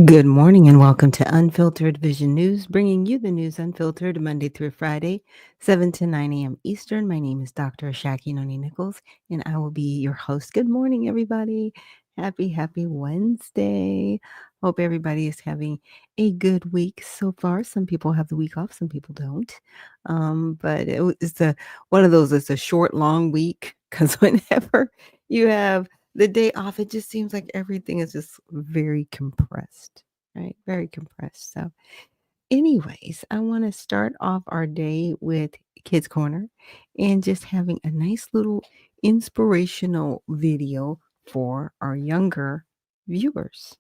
Good morning and welcome to Unfiltered Vision News, bringing you the news unfiltered Monday through Friday, 7 to 9 a.m. Eastern. My name is Dr. Ashaki Noni Nichols, and I will be your host. Good morning, everybody. Happy Wednesday. Hope everybody is having a good week so far. Some people have the week off, some people don't. But it's one of those, it's a short, long week because whenever you have the day off, it just seems like everything is just very compressed, right? Very compressed. So, anyways, I want to start off our day with Kids Corner and just having a nice little inspirational video for our younger viewers.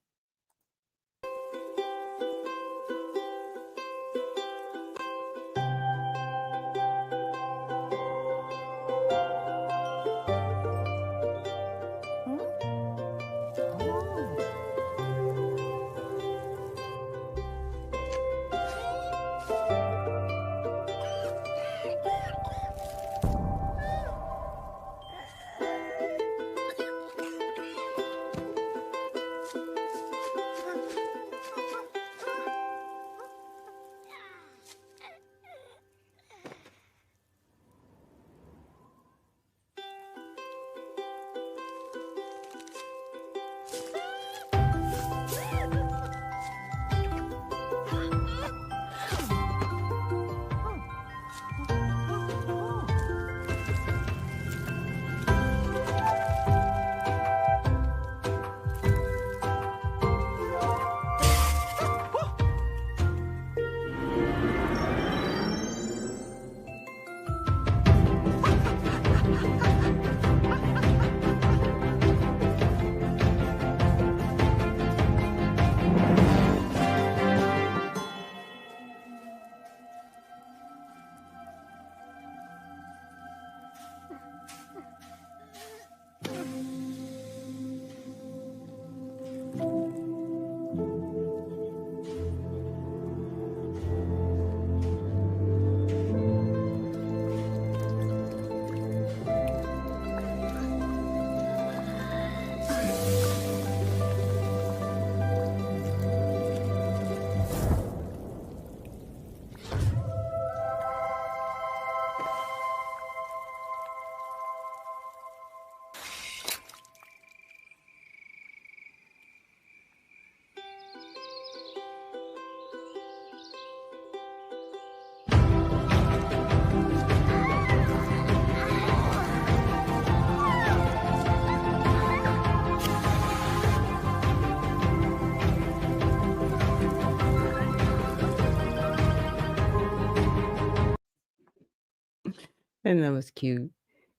And that was cute.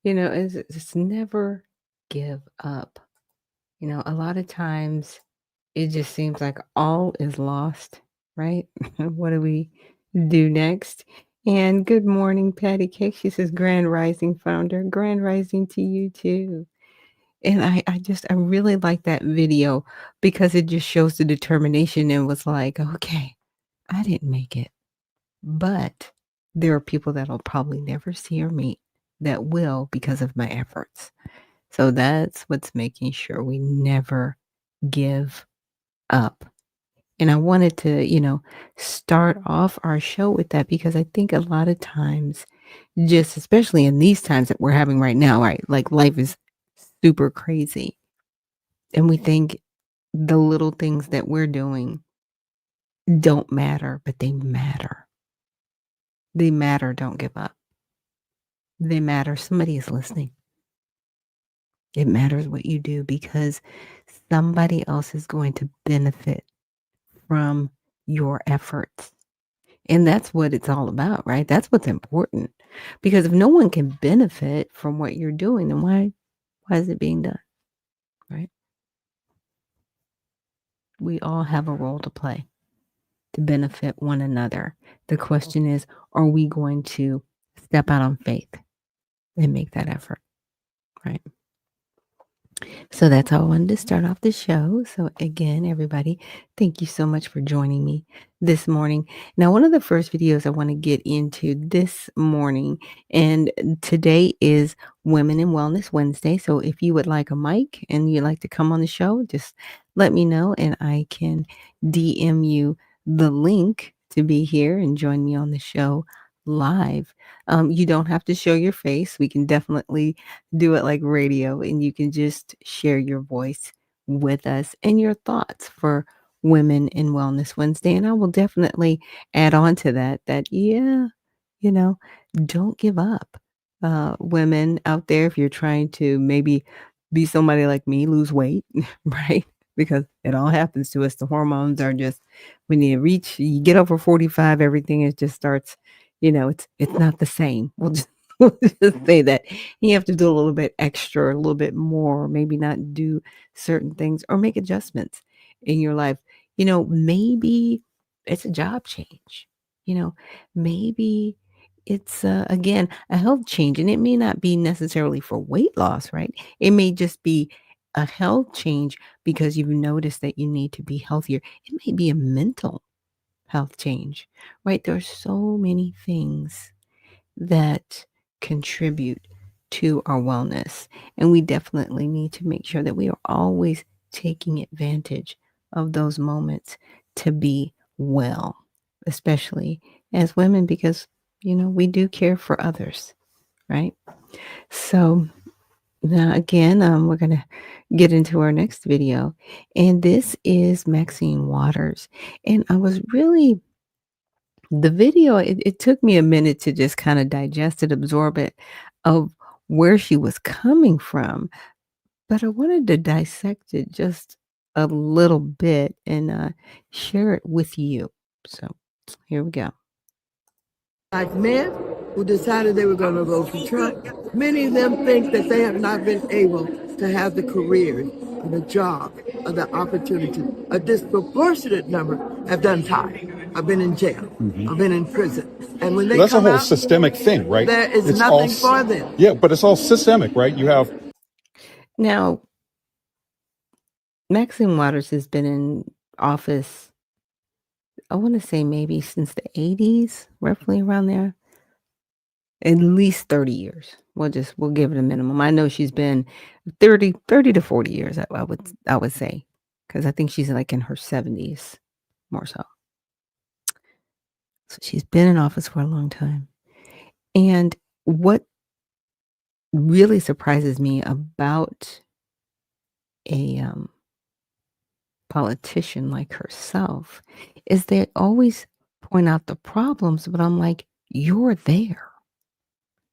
It's never give up. A lot of times it just seems like all is lost, right? What do we do next? And good morning, Patty Cake. She says, Grand Rising founder. Grand Rising to you too. And I really like that video because it just shows the determination and was like, okay, I didn't make it, but there are people that'll probably never see or meet that will because of my efforts. So that's what's making sure we never give up. And I wanted to, start off our show with that because I think a lot of times, just especially in these times that we're having right now, right? Like life is super crazy. And we think the little things that we're doing don't matter, but they matter. They matter. Don't give up. They matter. Somebody is listening. It matters what you do because somebody else is going to benefit from your efforts. And that's what it's all about, right? That's what's important. Because if no one can benefit from what you're doing, then why is it being done? Right? We all have a role to play to benefit one another. The question is, are we going to step out on faith and make that effort? Right? So that's how I wanted to start off the show. So again, everybody, thank you so much for joining me this morning. Now, one of the first videos I want to get into this morning, and today is Women in Wellness Wednesday. So if you would like a mic and you'd like to come on the show, just let me know and I can DM you the link to be here and join me on the show live. You don't have to show your face. We can definitely do it like radio, and you can just share your voice with us and your thoughts for Women in Wellness Wednesday. And I will definitely add on to that, yeah, you know, don't give up. Women out there, if you're trying to maybe be somebody like me, lose weight, right? Because it all happens to us. The hormones are just, when you get over 45, everything it just starts, it's not the same. We'll just, we'll just say that you have to do a little bit extra, a little bit more, maybe not do certain things or make adjustments in your life. Maybe it's a job change. Maybe it's again a health change, and it may not be necessarily for weight loss, right? It may just be a health change because you've noticed that you need to be healthier. It may be a mental health change, right? There are so many things that contribute to our wellness, and we definitely need to make sure that we are always taking advantage of those moments to be well, especially as women, because we do care for others, right? So now again, we're gonna get into our next video, and this is Maxine Waters. And I was really the video, it took me a minute to just kind of digest it, absorb it, of where she was coming from, but I wanted to dissect it just a little bit and share it with you. So here we go. Like men who decided they were going to vote for Trump, many of them think that they have not been able to have the career or the job or the opportunity. A disproportionate number have done time. I've been in jail. I've been in prison. And when they That's a come whole out, systemic thing, right? there is It's nothing all, for them. yeah, but it's all systemic, right? You have Now, Maxine Waters has been in office, I want to say maybe since the 80s, roughly around there. At least 30 years. We'll give it a minimum. I know she's been 30 to 40 years, I would say, because I think she's like in her 70s more so. So she's been in office for a long time. And what really surprises me about a politician like herself is they always point out the problems, but I'm like, you're there.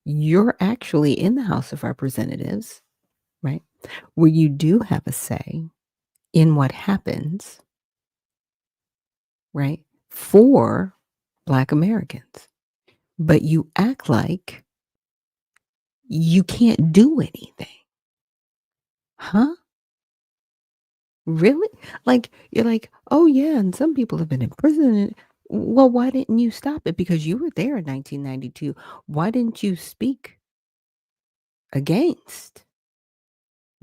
You're actually in the House of Representatives, right? Where you do have a say in what happens, right? For Black Americans. But you act like you can't do anything. Huh? Really? Like, you're like, oh, yeah, and some people have been in prison. Well, why didn't you stop it? Because you were there in 1992. Why didn't you speak against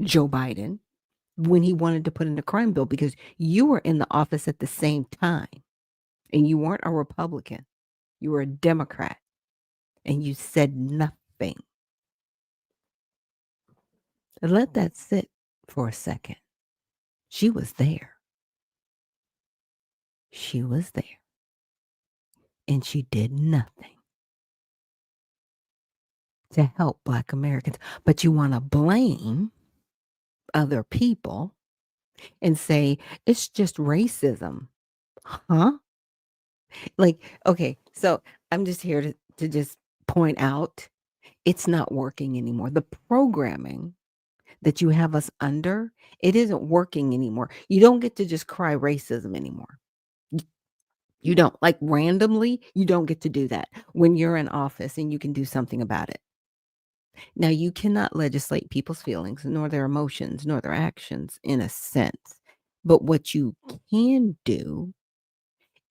Joe Biden when he wanted to put in a crime bill? Because you were in the office at the same time, and you weren't a Republican. You were a Democrat, and you said nothing. Let that sit for a second. She was there. She was there. And she did nothing to help Black Americans. But you want to blame other people and say it's just racism. Huh? Like, okay, so I'm just here to just point out it's not working anymore. The programming that you have us under, it isn't working anymore. You don't get to just cry racism anymore. You don't, like, randomly, you don't get to do that when you're in office and you can do something about it. Now, you cannot legislate people's feelings, nor their emotions, nor their actions in a sense. But what you can do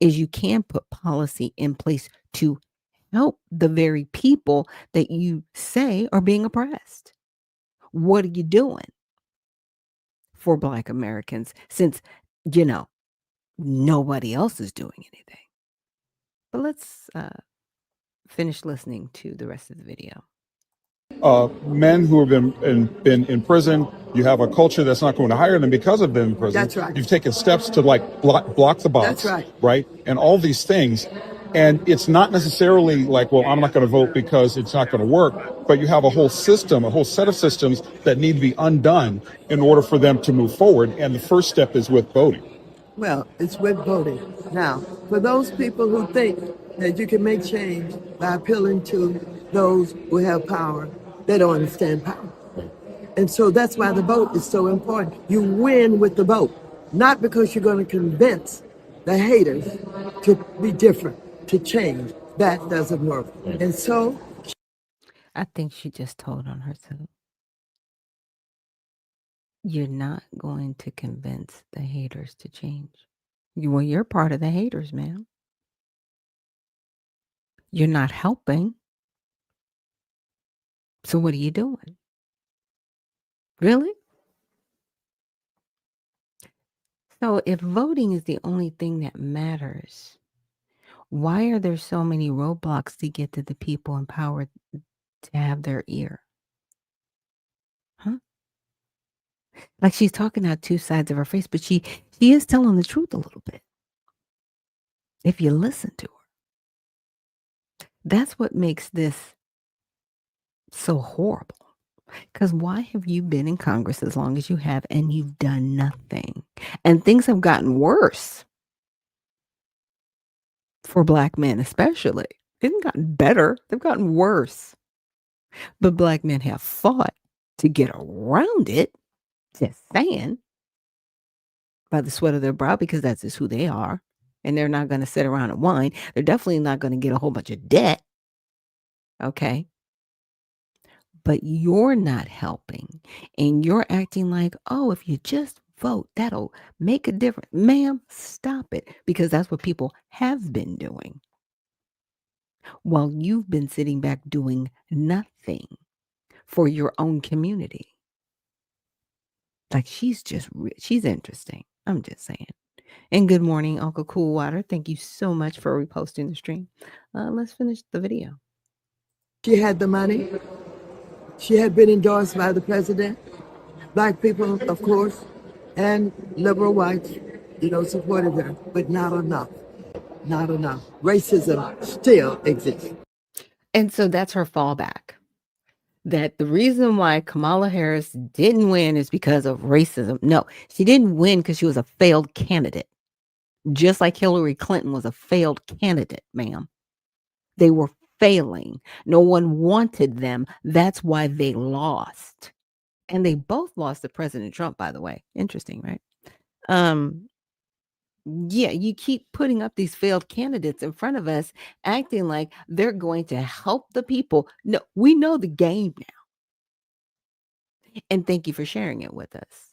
is you can put policy in place to help the very people that you say are being oppressed. What are you doing for Black Americans since, nobody else is doing anything? But let's finish listening to the rest of the video. men who have been in prison. You have a culture that's not going to hire them because of them in prison. That's right. You've taken steps to like block the bots. That's Right. And all these things. And it's not necessarily like, well, I'm not going to vote because it's not going to work. But you have a whole system, a whole set of systems that need to be undone in order for them to move forward. And the first step is with voting. Well, it's with voting. Now, for those people who think that you can make change by appealing to those who have power, they don't understand power. And so that's why the vote is so important. You win with the vote, not because you're going to convince the haters to be different, to change. That doesn't work. And so I think she just told on herself. You're not going to convince the haters to change. Well, you're part of the haters, man. You're not helping. So what are you doing? Really? So if voting is the only thing that matters, why are there so many roadblocks to get to the people in power to have their ear? Huh? Like she's talking out two sides of her face, but she is telling the truth a little bit. If you listen to her. That's what makes this so horrible. Because why have you been in Congress as long as you have and you've done nothing? And things have gotten worse for Black men, especially. They haven't gotten better. They've gotten worse. But Black men have fought to get around it, just saying, by the sweat of their brow, because that's just who they are. And they're not going to sit around and whine. They're definitely not going to get a whole bunch of debt. Okay. But you're not helping. And you're acting like, oh, if you just vote, that'll make a difference. Ma'am, stop it. Because that's what people have been doing. While you've been sitting back doing nothing for your own community. Like she's interesting. I'm just saying. And good morning, Uncle Coolwater. Thank you so much for reposting the stream. Let's finish the video. she had the money. She had been endorsed by the president. Black people, of course, and liberal whites, supported her, but not enough. Not enough. Racism still exists. And so that's her fallback. That the reason why Kamala Harris didn't win is because of racism. No, she didn't win because she was a failed candidate. Just like Hillary Clinton was a failed candidate, ma'am. They were failing. No one wanted them. That's why they lost. And they both lost to President Trump, by the way. Interesting, right? Yeah, you keep putting up these failed candidates in front of us, acting like they're going to help the people. No, we know the game now. And thank you for sharing it with us.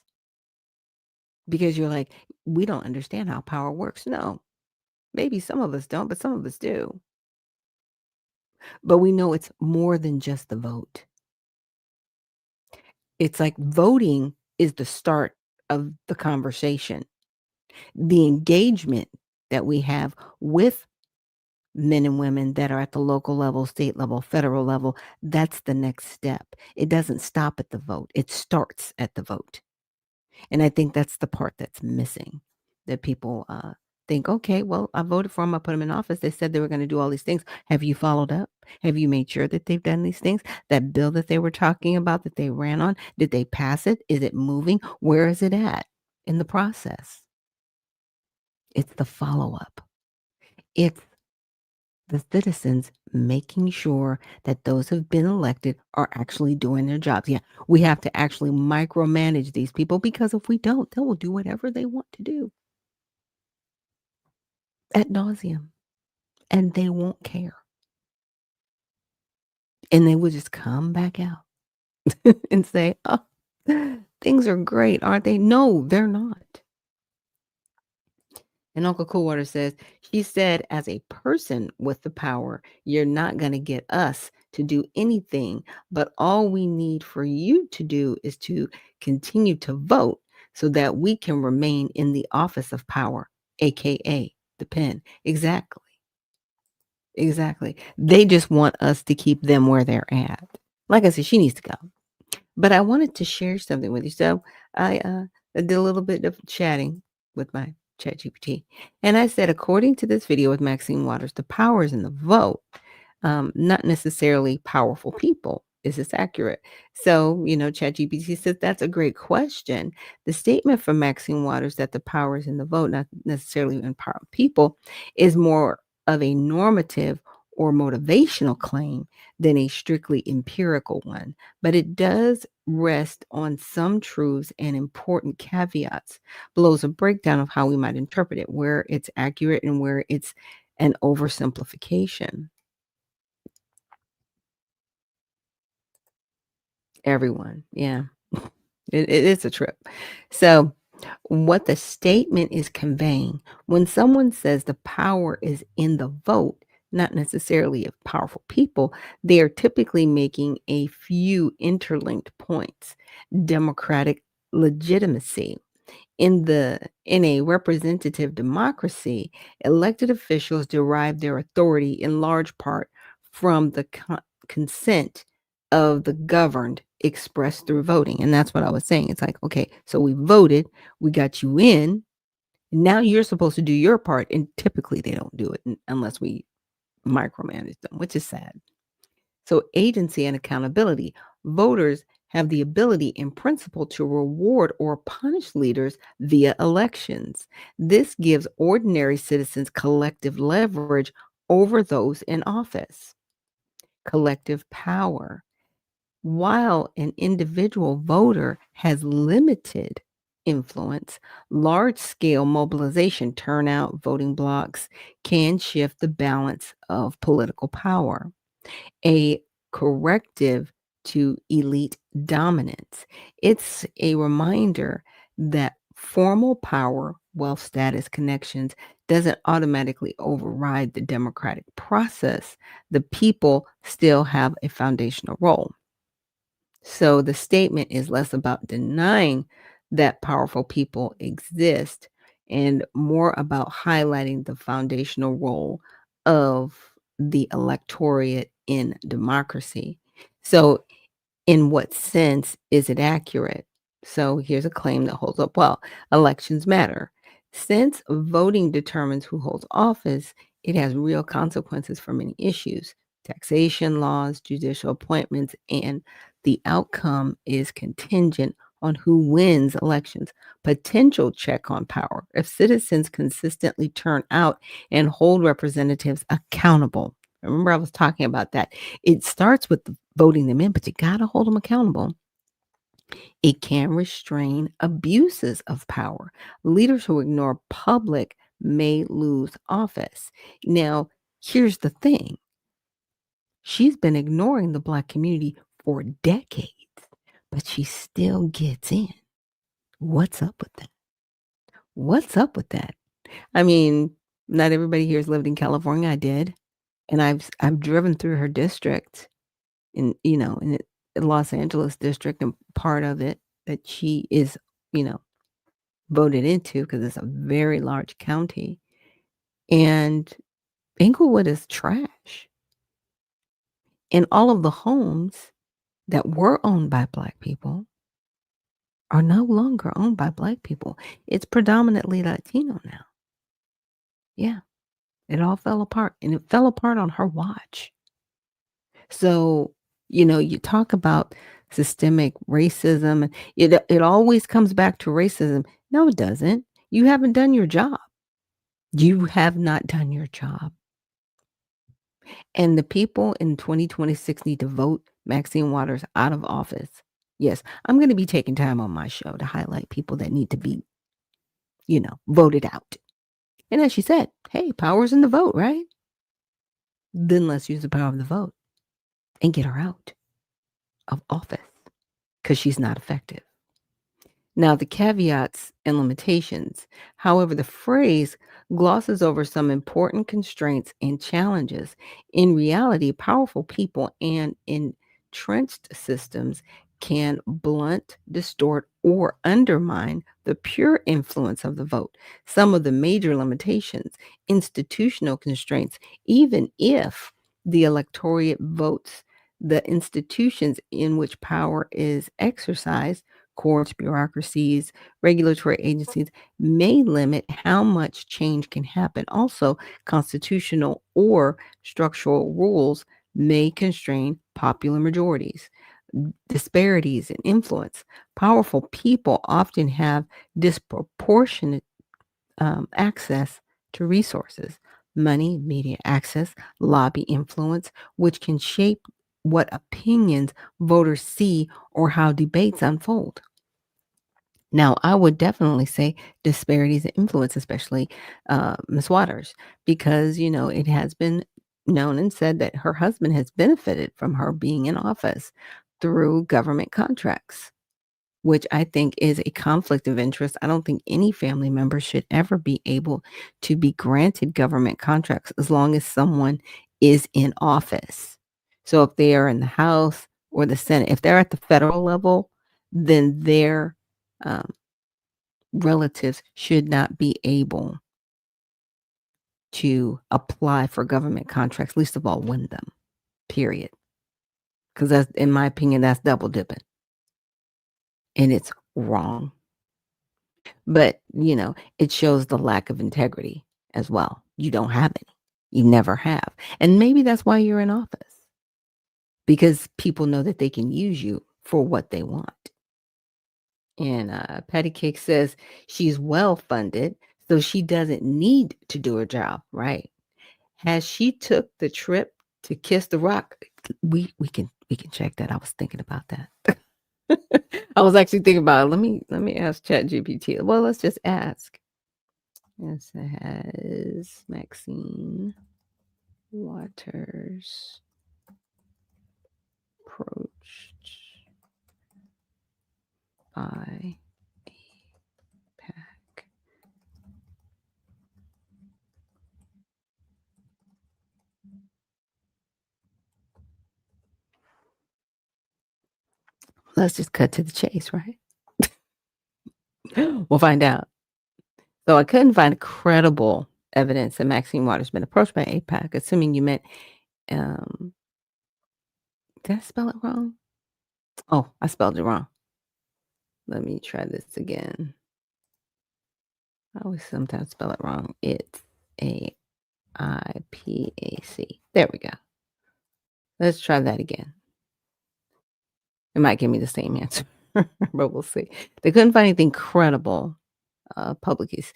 Because you're like, we don't understand how power works. No, maybe some of us don't, but some of us do. But we know it's more than just the vote. It's like voting is the start of the conversation. The engagement that we have with men and women that are at the local level, state level, federal level, that's the next step. It doesn't stop at the vote. It starts at the vote. And I think that's the part that's missing, that people think, okay, well, I voted for them. I put them in office. They said they were going to do all these things. Have you followed up? Have you made sure that they've done these things? That bill that they were talking about that they ran on, did they pass it? Is it moving? Where is it at in the process? It's the follow-up. It's the citizens making sure that those who've been elected are actually doing their jobs. Yeah, we have to actually micromanage these people, because if we don't, they will do whatever they want to do ad nauseum, and they won't care. And they will just come back out and say, oh, things are great, aren't they? No, they're not. And Uncle Coolwater says, she said, as a person with the power, you're not going to get us to do anything, but all we need for you to do is to continue to vote so that we can remain in the office of power, aka the pen. Exactly. They just want us to keep them where they're at. Like I said, she needs to go. But I wanted to share something with you. So I did a little bit of chatting with my ChatGPT, and I said, according to this video with Maxine Waters, the power is in the vote, not necessarily powerful people. Is this accurate? So, ChatGPT says that's a great question. The statement from Maxine Waters that the power is in the vote, not necessarily in powerful people, is more of a normative or motivational claim than a strictly empirical one, but it does rest on some truths and important caveats. Below is a breakdown of how we might interpret it, where it's accurate and where it's an oversimplification. Everyone, yeah. It's a trip. So, what the statement is conveying when someone says the power is in the vote, not necessarily of powerful people, they are typically making a few interlinked points. Democratic legitimacy. In a representative democracy, elected officials derive their authority in large part from the consent of the governed expressed through voting. And that's what I was saying. It's like, okay, so we voted, we got you in. Now you're supposed to do your part. And typically they don't do it unless we micromanage them, which is sad. So, agency and accountability. Voters have the ability in principle to reward or punish leaders via elections. This gives ordinary citizens collective leverage over those in office. Collective power. While an individual voter has limited influence, large scale mobilization, turnout, voting blocks can shift the balance of political power. A corrective to elite dominance. It's a reminder that formal power, wealth status, connections doesn't automatically override the democratic process. The people still have a foundational role. So the statement is less about denying that powerful people exist and more about highlighting the foundational role of the electorate in democracy. So, in what sense is it accurate? So, here's a claim that holds up well. Elections matter. Since voting determines who holds office, it has real consequences for many issues: taxation laws, judicial appointments, and the outcome is contingent on who wins elections. Potential check on power. If citizens consistently turn out and hold representatives accountable. Remember, I was talking about that. It starts with voting them in, but you got to hold them accountable. It can restrain abuses of power. Leaders who ignore public may lose office. Now, here's the thing. She's been ignoring the Black community for decades, but she still gets in. What's up with that? What's up with that? I mean, not everybody here has lived in California. I did, and I've driven through her district in the Los Angeles district, and part of it that she is, you know, voted into because it's a very large county. And Inglewood is trash. And all of the homes that were owned by Black people are no longer owned by Black people. It's predominantly Latino now. Yeah, it all fell apart, and it fell apart on her watch. So, you talk about systemic racism, and it always comes back to racism. No, it doesn't. You haven't done your job. You have not done your job. And the people in 2026 need to vote Maxine Waters out of office. Yes, I'm going to be taking time on my show to highlight people that need to be, voted out. And as she said, hey, power's in the vote, right? Then let's use the power of the vote and get her out of office because she's not effective. Now, the caveats and limitations. However, the phrase glosses over some important constraints and challenges. In reality, powerful people and entrenched systems can blunt, distort, or undermine the pure influence of the vote. Some of the major limitations, institutional constraints, even if the electorate votes The institutions in which power is exercised, courts, bureaucracies, regulatory agencies, may limit how much change can happen. Also, constitutional or structural rules may constrain popular majorities. Disparities in influence. Powerful people often have disproportionate access to resources, money, media access, lobby influence, which can shape what opinions voters see or how debates unfold. Now, I would definitely say disparities in influence, especially Ms. Waters, because, it has been known and said that her husband has benefited from her being in office through government contracts, which I think is a conflict of interest. I don't think any family member should ever be able to be granted government contracts as long as someone is in office. So if they are in the House or the Senate, if they're at the federal level, then their um, relatives should not be able to apply for government contracts, least of all win them, period. Because that's, in my opinion, that's double dipping and it's wrong. But, it shows the lack of integrity as well. You don't have any. You never have. And maybe that's why you're in office, because people know that they can use you for what they want. And Patty Cake says she's well funded, so she doesn't need to do her job, right? Has she took the trip to Kiss the Rock? We can check that. I was thinking about that. I was actually thinking about it. Let me ask ChatGPT. Well, let's just ask. Yes, has Maxine Waters approached by APAC? Let's just cut to the chase, right? We'll find out. So I couldn't find credible evidence that Maxine Waters has been approached by APAC, assuming you meant, um, did I spell it wrong? Oh, I spelled it wrong. Let me try this again. I always sometimes spell it wrong. It's AIPAC. There we go. Let's try that again. It might give me the same answer, but we'll see. They couldn't find anything credible, publicies,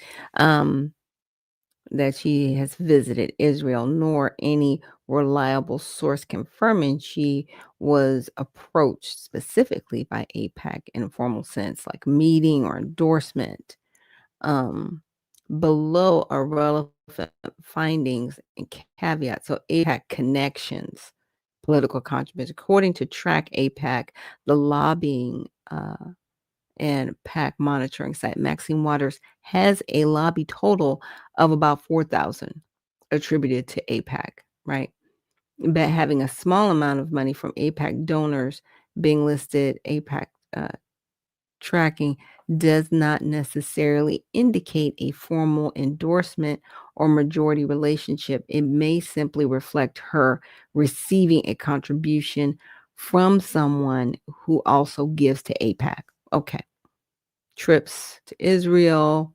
that she has visited Israel, nor any reliable source confirming she was approached specifically by APAC in a formal sense, like meeting or endorsement. Um, Below are relevant findings and caveats. So APAC connections, political contributions. According to Track APAC, the lobbying and PAC monitoring site, Maxine Waters has a lobby total of about 4,000 attributed to APAC, right? But having a small amount of money from APAC donors being listed, APAC tracking does not necessarily indicate a formal endorsement or majority relationship. It may simply reflect her receiving a contribution from someone who also gives to APAC. Okay. Trips to Israel,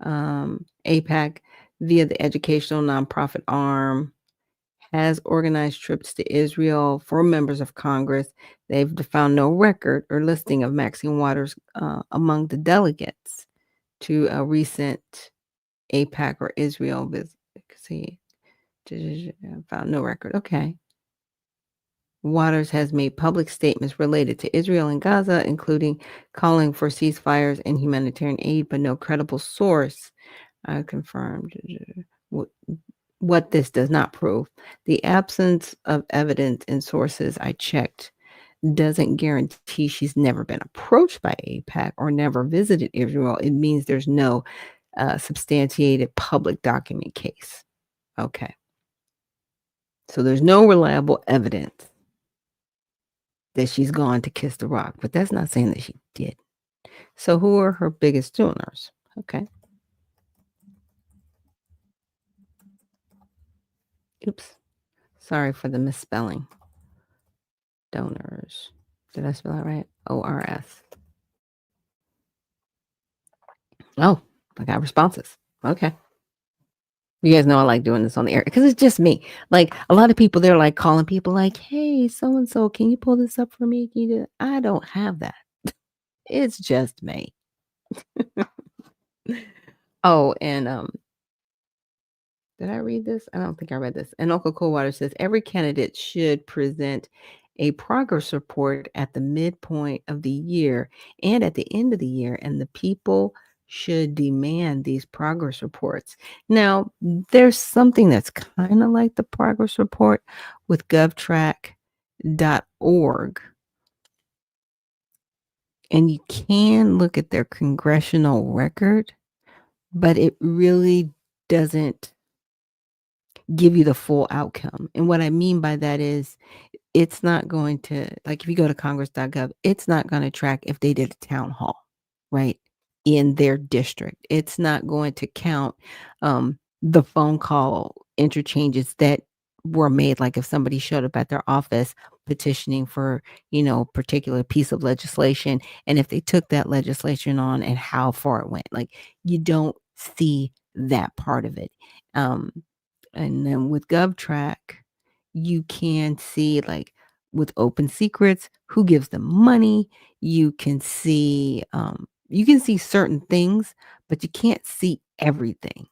APAC via the educational nonprofit arm has organized trips to Israel for members of Congress. They've found no record or listing of Maxine Waters among the delegates to a recent APAC or Israel visit. See, found no record. Okay. Waters has made public statements related to Israel and Gaza, including calling for ceasefires and humanitarian aid, but no credible source confirmed what this does not prove. The absence of evidence in sources I checked doesn't guarantee she's never been approached by AIPAC or never visited Israel. It means there's no substantiated public document case. Okay. So there's no reliable evidence that she's gone to Kiss the Rock, but that's not saying that she did. So who are her biggest donors? Okay. Oops. Sorry for the misspelling. donors. Did I spell that right? ORS. Oh, I got responses. Okay. You guys know I like doing this on the air because it's just me. Like a lot of people, they're like calling people like, hey, so and so, can you pull this up for me? Can you do that? I don't have that. It's just me. Oh, and did I read this? I don't think I read this. And Uncle Coldwater says every candidate should present a progress report at the midpoint of the year and at the end of the year, and the people should demand these progress reports. Now, there's something that's kind of like the progress report with govtrack.org, and you can look at their congressional record, but it really doesn't give you the full outcome. And what I mean by that is it's not going to, like if you go to congress.gov, it's not going to track if they did a town hall, right, in their district. It's not going to count the phone call interchanges that were made, like if somebody showed up at their office petitioning for, a particular piece of legislation, and if they took that legislation on and how far it went. Like you don't see that part of it. And then with GovTrack, you can see, like with Open Secrets, who gives them money. You can see certain things, but you can't see everything,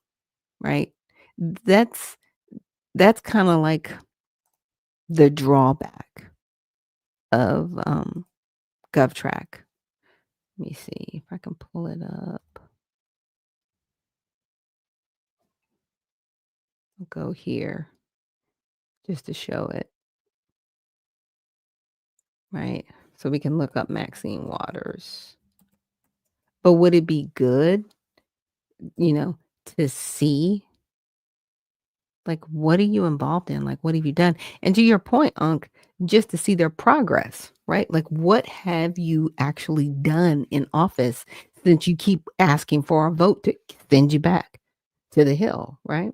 right? That's kind of like the drawback of GovTrack. Let me see if I can pull it up. I'll go here just to show it, right? So we can look up Maxine Waters. But would it be good, to see, like, what are you involved in? Like, what have you done? And to your point, Unc, just to see their progress, right? Like, what have you actually done in office since you keep asking for a vote to send you back to the Hill, right?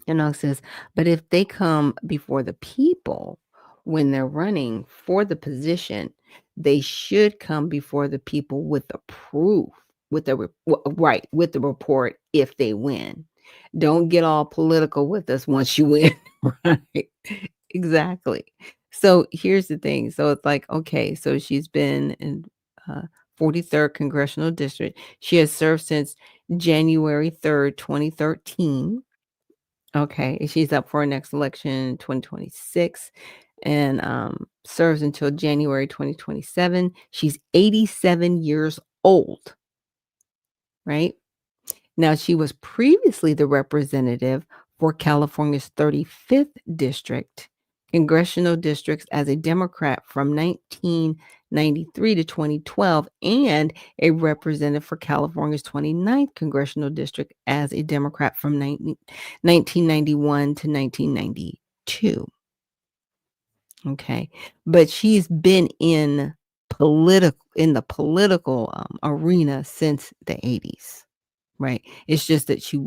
And Unc says, but if they come before the people when they're running for the position, they should come before the people with the proof, with the right, with the report if they win. Don't get all political with us once you win, right? Exactly. So here's the thing. So it's like, okay, so she's been in 43rd Congressional District. She has served since January 3rd, 2013. Okay, she's up for her next election in 2026 and serves until January 2027. She's 87 years old, right? Now, she was previously the representative for California's 35th district, congressional districts as a Democrat from 1993 to 2012, and a representative for California's 29th congressional district as a Democrat from 1991 to 1992. Okay, but she's been in the political arena since the 80s. Right. It's just that she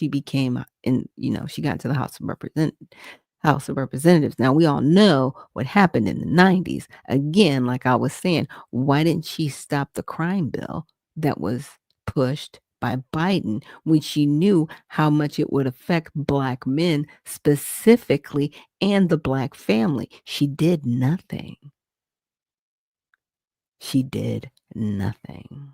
became she got into the House of Representatives. Now we all know what happened in the 90s. Again, like I was saying, why didn't she stop the crime bill that was pushed by Biden when she knew how much it would affect Black men specifically and the Black family? She did nothing. She did nothing.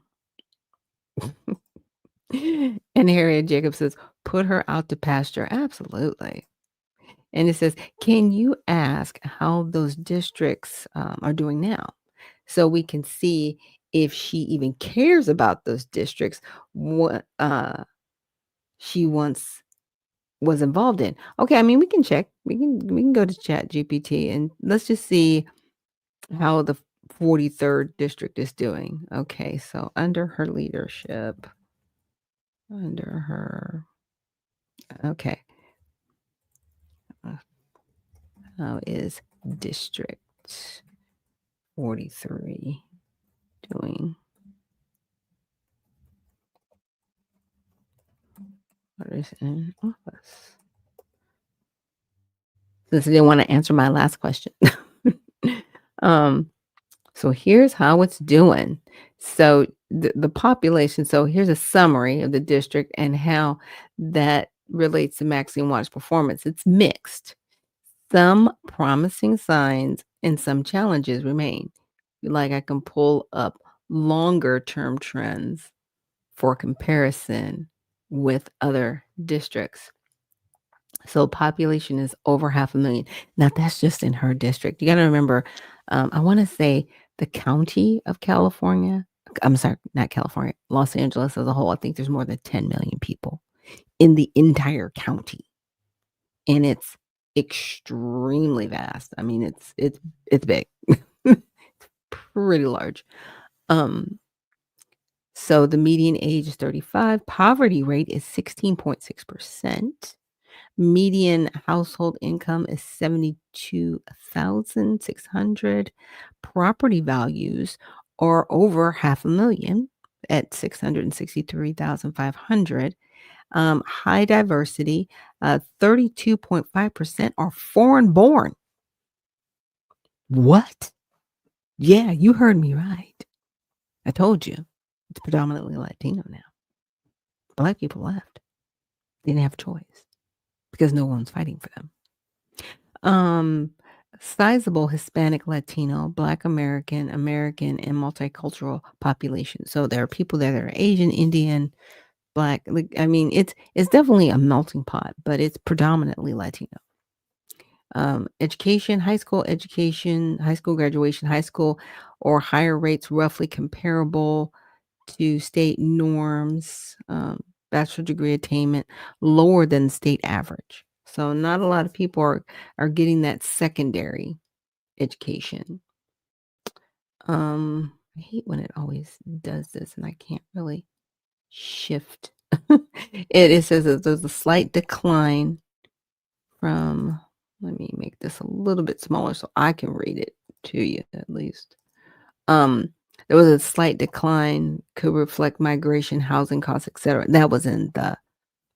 And Harriet Jacobs says, put her out to pasture. Absolutely. And it says, can you ask how those districts are doing now? So we can see if she even cares about those districts, what she once was involved in. Okay, I mean, we can check. We can go to Chat GPT and let's just see how the 43rd district is doing. Okay, so under her leadership, okay. How is District 43 doing? What is in office? Since they didn't want to answer my last question. Um, so here's how it's doing. So the population, so here's a summary of the district and how that relates to Maxine Watts' performance. It's mixed. Some promising signs and some challenges remain. Like I can pull up longer term trends for comparison with other districts. So population is over 500,000. Now that's just in her district. You got to remember, I want to say the county of California. I'm sorry, not California, Los Angeles as a whole. I think there's more than 10 million people in the entire county, and it's extremely vast. I mean, it's big, pretty large. So the median age is 35. Poverty rate is 16.6%. Median household income is 72,600. Property values are over 500,000 at 663,500. High diversity, 32.5% are foreign born. What? Yeah, you heard me right. I told you. It's predominantly Latino now. Black people left. They didn't have a choice because no one's fighting for them. Sizable Hispanic, Latino, Black American, American, and multicultural population. So there are people that are Asian, Indian, Black. Like, I mean, it's definitely a melting pot, but it's predominantly Latino. Education, high school education, high school graduation, high school or higher rates roughly comparable to state norms. Bachelor degree attainment lower than state average. So not a lot of people are getting that secondary education. I hate when it always does this and I can't really shift. It says that there's a slight decline from, let me make this a little bit smaller so I can read it to you at least. There was a slight decline, could reflect migration, housing costs, etc. That was in the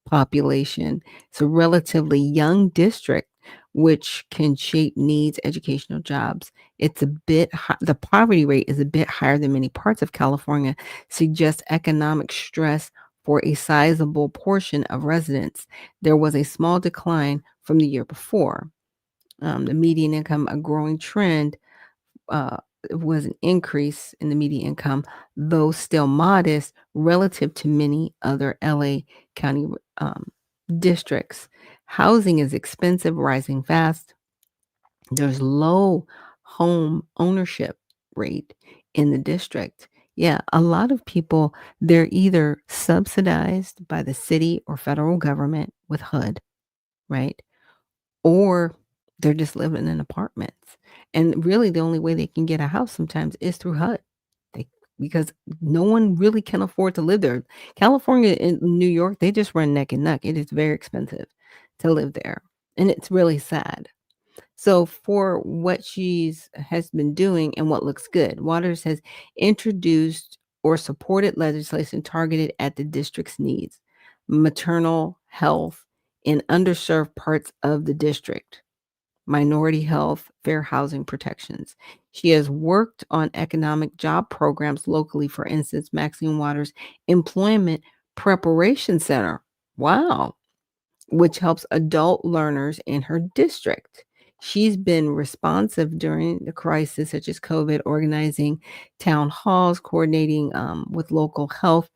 population. It's a relatively young district, which can shape needs, educational jobs. It's a bit the poverty rate is a bit higher than many parts of California, suggests economic stress for a sizable portion of residents. There was a small decline from the year before. The median income, a growing trend, was an increase in the median income, though still modest relative to many other LA County districts. Housing is expensive, rising fast. There's low home ownership rate in the district. Yeah, a lot of people, they're either subsidized by the city or federal government with HUD, right? Or they're just living in apartments. And really the only way they can get a house sometimes is through HUD. They, because no one really can afford to live there. California and New York, they just run neck and neck. It is very expensive to live there. And it's really sad. So for what she's has been doing and what looks good, Waters has introduced or supported legislation targeted at the district's needs, maternal health in underserved parts of the district, minority health, fair housing protections. She has worked on economic job programs locally, for instance, Maxine Waters Employment Preparation Center. Wow, which helps adult learners in her district. She's been responsive during the crisis, such as COVID, organizing town halls, coordinating with local health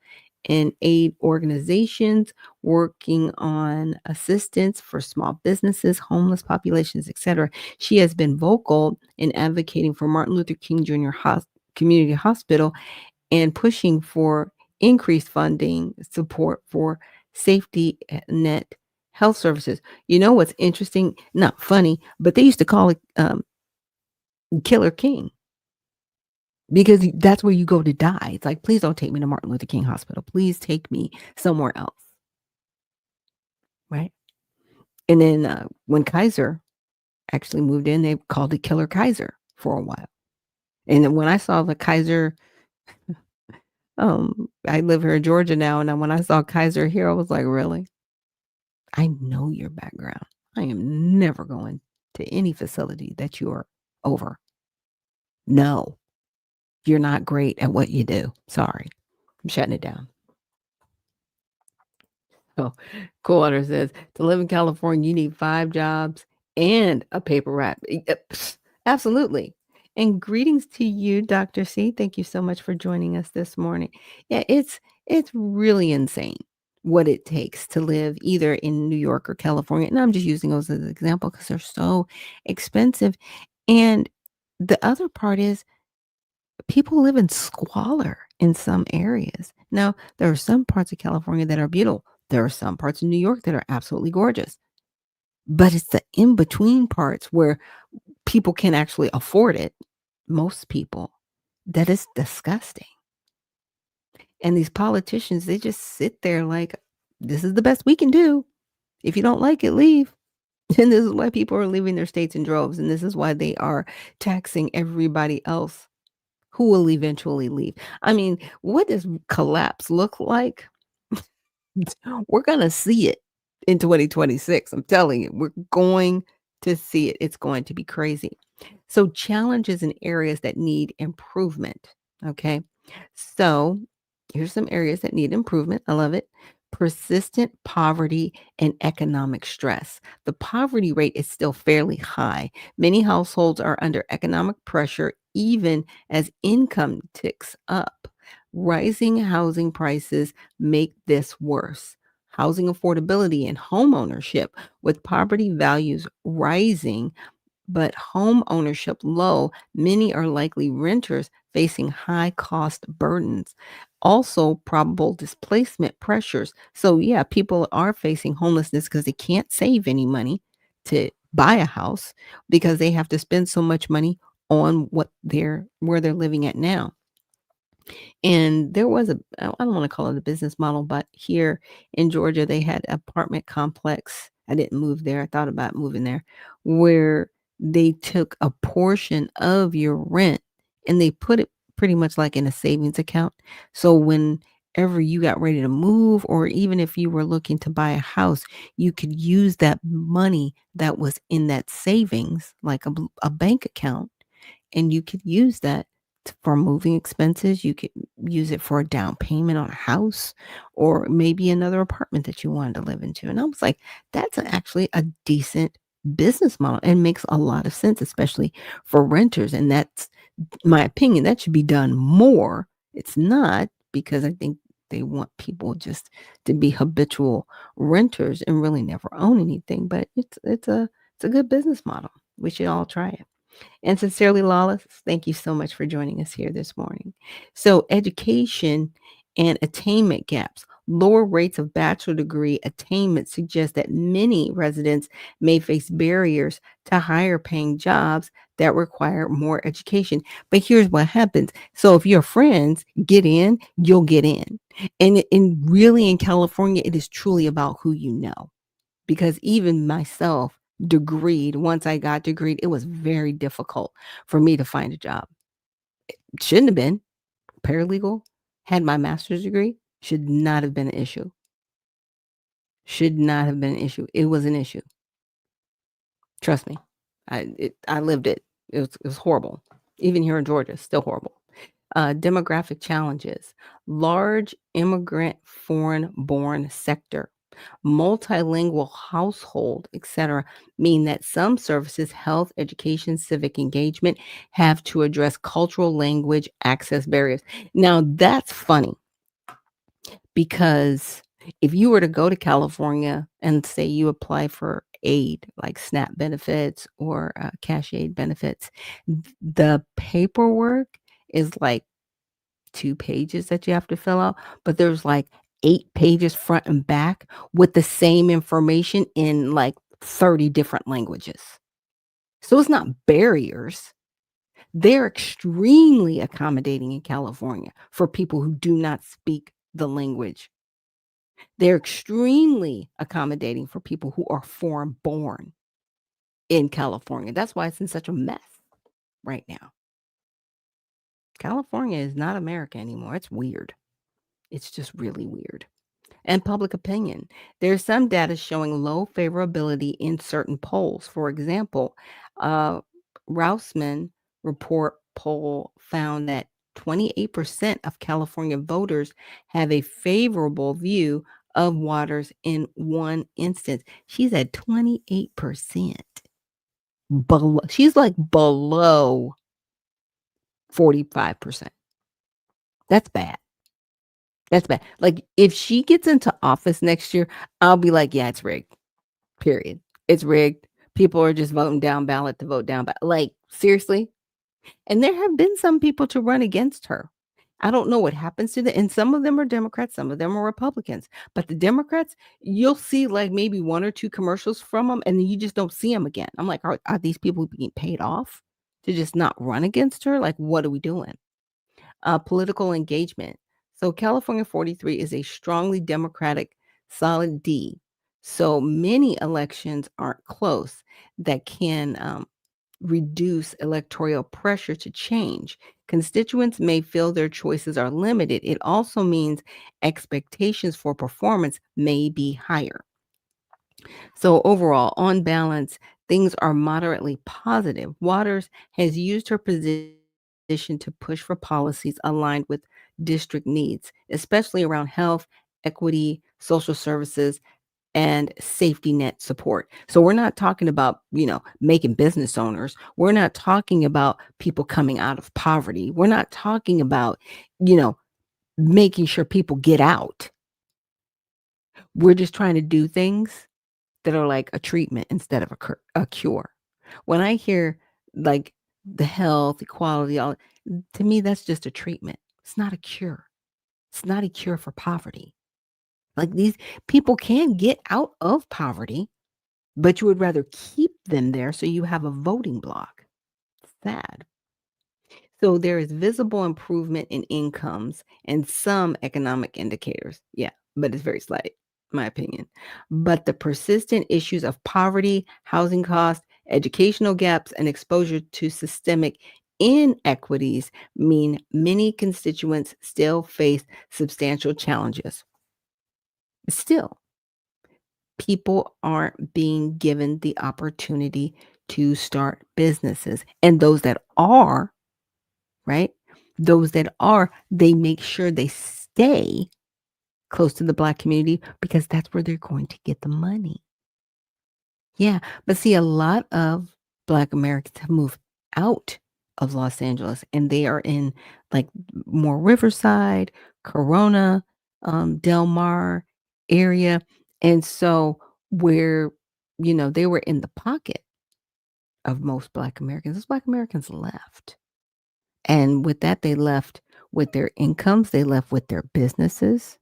and aid organizations, working on assistance for small businesses, homeless populations, etc. She has been vocal in advocating for Martin Luther King Jr. Community Hospital and pushing for increased funding support for safety net health services. You know what's interesting? Not funny, but they used to call it Killer King because that's where you go to die. It's like, please don't take me to Martin Luther King Hospital. Please take me somewhere else. Right. And then when Kaiser actually moved in, they called it Killer Kaiser for a while. And then when I saw the Kaiser, I live here in Georgia now, and when I saw Kaiser here, I was like, really? I know your background. I am never going to any facility that you are over. No, you're not great at what you do. Sorry. I'm shutting it down. Oh, Coolwater says, to live in California, you need 5 jobs and a paper route. Absolutely. And greetings to you, Dr. C. Thank you so much for joining us this morning. Yeah, it's really insane what it takes to live either in New York or California. And I'm just using those as an example because they're so expensive. And the other part is people live in squalor in some areas. Now, there are some parts of California that are beautiful. There are some parts of New York that are absolutely gorgeous. But it's the in between parts where people can actually afford it, most people, that is disgusting. And these politicians, they just sit there like, this is the best we can do. If you don't like it, leave. And this is why people are leaving their states in droves. And this is why they are taxing everybody else who will eventually leave. I mean, what does collapse look like? We're going to see it in 2026. I'm telling you, we're going to see it. It's going to be crazy. So, challenges in areas that need improvement. Okay. So, here's some areas that need improvement. I love it. Persistent poverty and economic stress. The poverty rate is still fairly high. Many households are under economic pressure, even as income ticks up. Rising housing prices make this worse. Housing affordability and home ownership, with property values rising but home ownership low, many are likely renters facing high cost burdens. Also, probable displacement pressures. So, yeah, people are facing homelessness because they can't save any money to buy a house because they have to spend so much money on where they're living at now. And there was I don't want to call it a business model, but here in Georgia, they had an apartment complex. I didn't move there. I thought about moving there, where they took a portion of your rent and they put it pretty much like in a savings account. So whenever you got ready to move, or even if you were looking to buy a house, you could use that money that was in that savings, like a bank account, and you could use that for moving expenses. You could use it for a down payment on a house or maybe another apartment that you wanted to live into. And I was like, that's actually a decent business model and makes a lot of sense, especially for renters. And that's my opinion. That should be done more. It's not, because I think they want people just to be habitual renters and really never own anything. But it's a good business model. We should all try it. And Sincerely Lawless, thank you so much for joining us here this morning. So, education and attainment gaps. Lower rates of bachelor degree attainment suggest that many residents may face barriers to higher paying jobs that require more education. But here's what happens. So if your friends get in, you'll get in. And really in California, it is truly about who you know, because even myself, once I got degreed, it was very difficult for me to find a job. It shouldn't have been. Paralegal, had my master's degree, should not have been an issue. Should not have been an issue. It was an issue. Trust me. I lived it. It was horrible. Even here in Georgia, still horrible. Demographic challenges. Large immigrant foreign born sector. Multilingual household, etc., mean that some services, health, education, civic engagement, have to address cultural language access barriers. Now, that's funny, because if you were to go to California and say you apply for aid like SNAP benefits or cash aid benefits, the paperwork is like 2 pages that you have to fill out, but there's like 8 pages front and back with the same information in like 30 different languages. So it's not barriers. They're extremely accommodating in California for people who do not speak the language. They're extremely accommodating for people who are foreign born in California. That's why it's in such a mess right now. California is not America anymore. It's weird. It's just really weird. And public opinion. There's some data showing low favorability in certain polls. For example, Rousman report poll found that 28% of California voters have a favorable view of waters in one instance. She's at 28%. She's like below 45%. That's bad. That's bad. Like, if she gets into office next year, I'll be like, yeah, it's rigged. Period. It's rigged. People are just voting down ballot to vote down ballot. Like, seriously? And there have been some people to run against her. I don't know what happens to them. And some of them are Democrats, some of them are Republicans. But the Democrats, you'll see like maybe one or two commercials from them, and then you just don't see them again. I'm like, are these people being paid off to just not run against her? Like, what are we doing? Political engagement. So California 43 is a strongly Democratic solid D. So many elections aren't close that can reduce electoral pressure to change. Constituents may feel their choices are limited. It also means expectations for performance may be higher. So overall, on balance, things are moderately positive. Waters has used her position to push for policies aligned with district needs, especially around health, equity, social services, and safety net support. So we're not talking about, making business owners. We're not talking about people coming out of poverty. We're not talking about, making sure people get out. We're just trying to do things that are like a treatment instead of a cure. When I hear like the health, equality, all to me, that's just a treatment. It's not a cure. It's not a cure for poverty. Like, these people can get out of poverty, but you would rather keep them there so you have a voting block. Sad. So there is visible improvement in incomes and some economic indicators. Yeah, but it's very slight, my opinion. But the persistent issues of poverty, housing costs, educational gaps, and exposure to systemic inequities mean many constituents still face substantial challenges. Still, people aren't being given the opportunity to start businesses. And those that are, right? Those that are, they make sure they stay close to the Black community because that's where they're going to get the money. Yeah. But see, a lot of Black Americans have moved out of Los Angeles and they are in like more Riverside, Corona, Del Mar area. And so where, they were in the pocket of most Black Americans, those Black Americans left. And with that, they left with their incomes, they left with their businesses,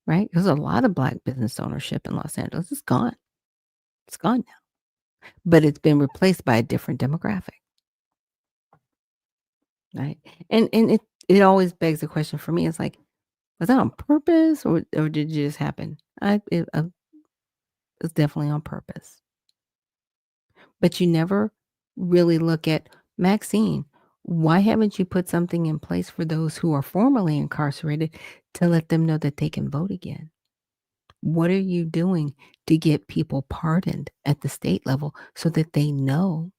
right? There's a lot of Black business ownership in Los Angeles. It's gone. It's gone now. But it's been replaced by a different demographic, right? And it always begs the question for me, it's like, was that on purpose or did it just happen? It's definitely on purpose. But you never really look at, Maxine, why haven't you put something in place for those who are formerly incarcerated to let them know that they can vote again? What are you doing to get people pardoned at the state level so that they know,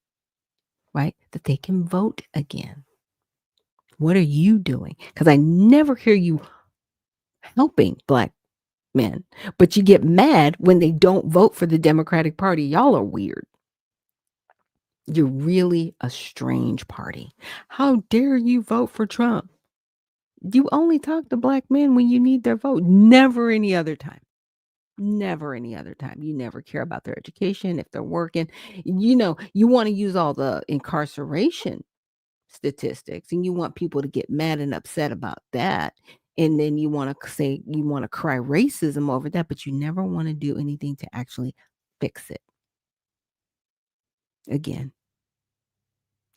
right, that they can vote again? What are you doing? Because I never hear you helping Black men, but you get mad when they don't vote for the Democratic Party. Y'all are weird. You're really a strange party. How dare you vote for Trump? You only talk to Black men when you need their vote. Never any other time. Never any other time. You never care about their education, if they're working. You want to use all the incarceration statistics and you want people to get mad and upset about that. And then you want to say you want to cry racism over that, but you never want to do anything to actually fix it. Again,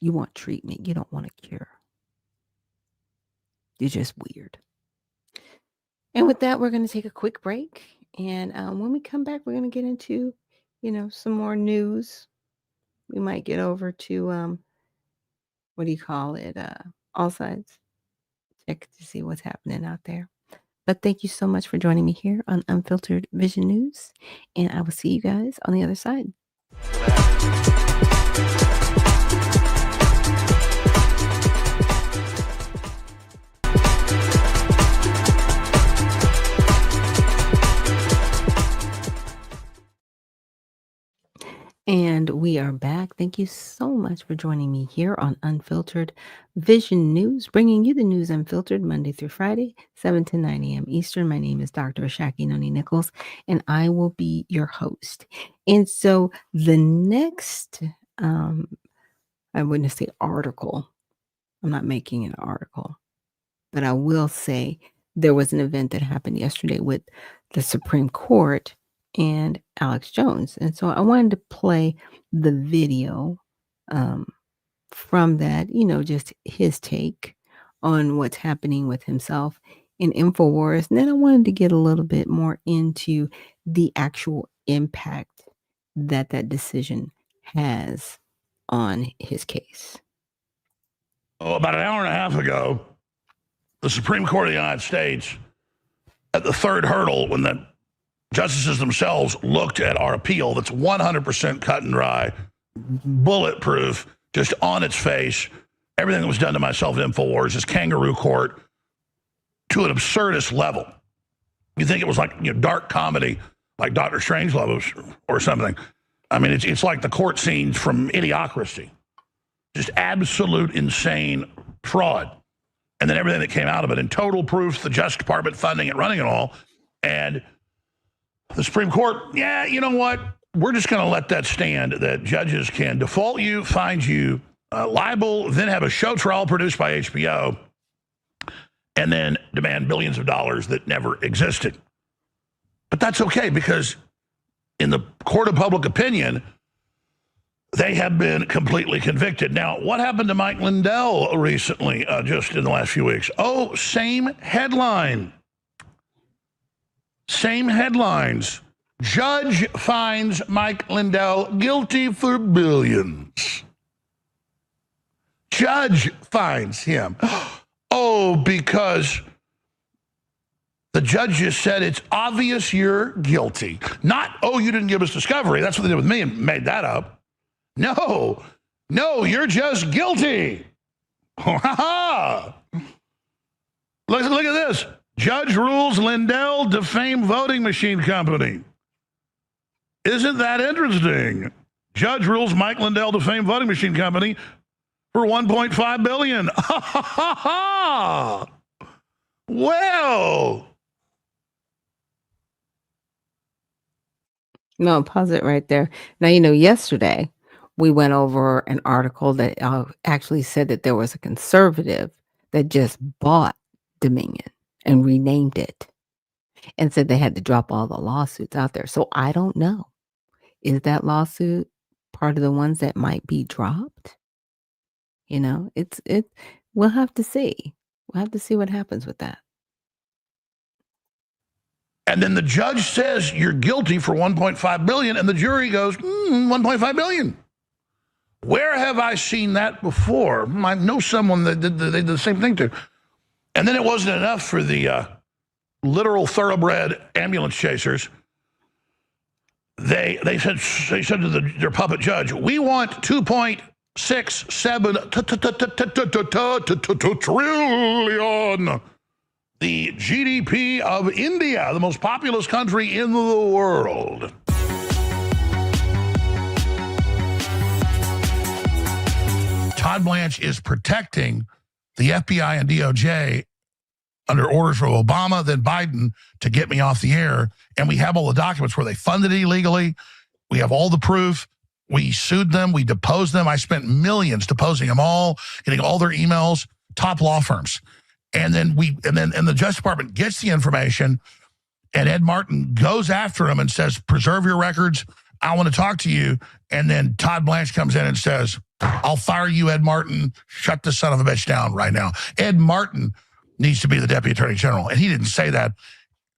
you want treatment. You don't want a cure. You're just weird. And with that, we're going to take a quick break. And when we come back, we're going to get into, some more news. We might get over to, what do you call it? All Sides. Check to see what's happening out there. But thank you so much for joining me here on Unfiltered Vision News. And I will see you guys on the other side. And we are back. Thank you so much for joining me here on Unfiltered Vision News, bringing you the news unfiltered Monday through Friday, 7 to 9 a.m. Eastern. My name is Dr. Ashaki Noni Nichols, and I will be your host. And so the next, I wouldn't say article, I'm not making an article, but I will say there was an event that happened yesterday with the Supreme Court and Alex Jones. And so I wanted to play the video um, from that, just his take on what's happening with himself in InfoWars. And then I wanted to get a little bit more into the actual impact that that decision has on his case. About an hour and a half ago, the Supreme Court of the United States, at the third hurdle, when the justices themselves looked at our appeal that's 100% cut and dry, bulletproof, just on its face, everything that was done to myself in InfoWars is kangaroo court to an absurdist level. You think it was like dark comedy, like Dr. Strangelove or something. I mean, it's like the court scenes from Idiocracy. Just absolute insane fraud. And then everything that came out of it, and total proofs, the Justice Department funding it, running it all. And the Supreme Court, yeah, you know what? We're just going to let that stand, that judges can default you, find you liable, then have a show trial produced by HBO, and then demand billions of dollars that never existed. But that's okay, because in the court of public opinion, they have been completely convicted. Now, what happened to Mike Lindell recently, just in the last few weeks? Oh, same headline. Same headlines. Judge finds Mike Lindell guilty for billions. Judge finds him. Oh, because the judge just said it's obvious you're guilty. Not, oh, you didn't give us discovery. That's what they did with me and made that up. No, you're just guilty. Look at this. Judge rules Lindell defame voting machine company. Isn't that interesting? Judge rules Mike Lindell defame voting machine company for $1.5 billion. Well. No, pause it right there. Now, yesterday we went over an article that actually said that there was a conservative that just bought Dominion and renamed it and said they had to drop all the lawsuits out there. So I don't know. Is that lawsuit part of the ones that might be dropped? We'll have to see. We'll have to see what happens with that. And then the judge says you're guilty for $1.5 billion, and the jury goes, $1.5 billion. Where have I seen that before? I know someone that they did the same thing to. And then it wasn't enough for the literal thoroughbred ambulance chasers. They said to their puppet judge, we want 2.67 trillion. The GDP of India, the most populous country in the world. Todd Blanche is protecting the FBI and DOJ under orders from Obama, then Biden, to get me off the air. And we have all the documents where they funded it illegally. We have all the proof. We sued them. We deposed them. I spent millions deposing them all, getting all their emails, top law firms. And then the Justice Department gets the information, and Ed Martin goes after him and says, preserve your records. I want to talk to you. And then Todd Blanche comes in and says, I'll fire you, Ed Martin. Shut this son of a bitch down right now. Ed Martin needs to be the Deputy Attorney General. And he didn't say that.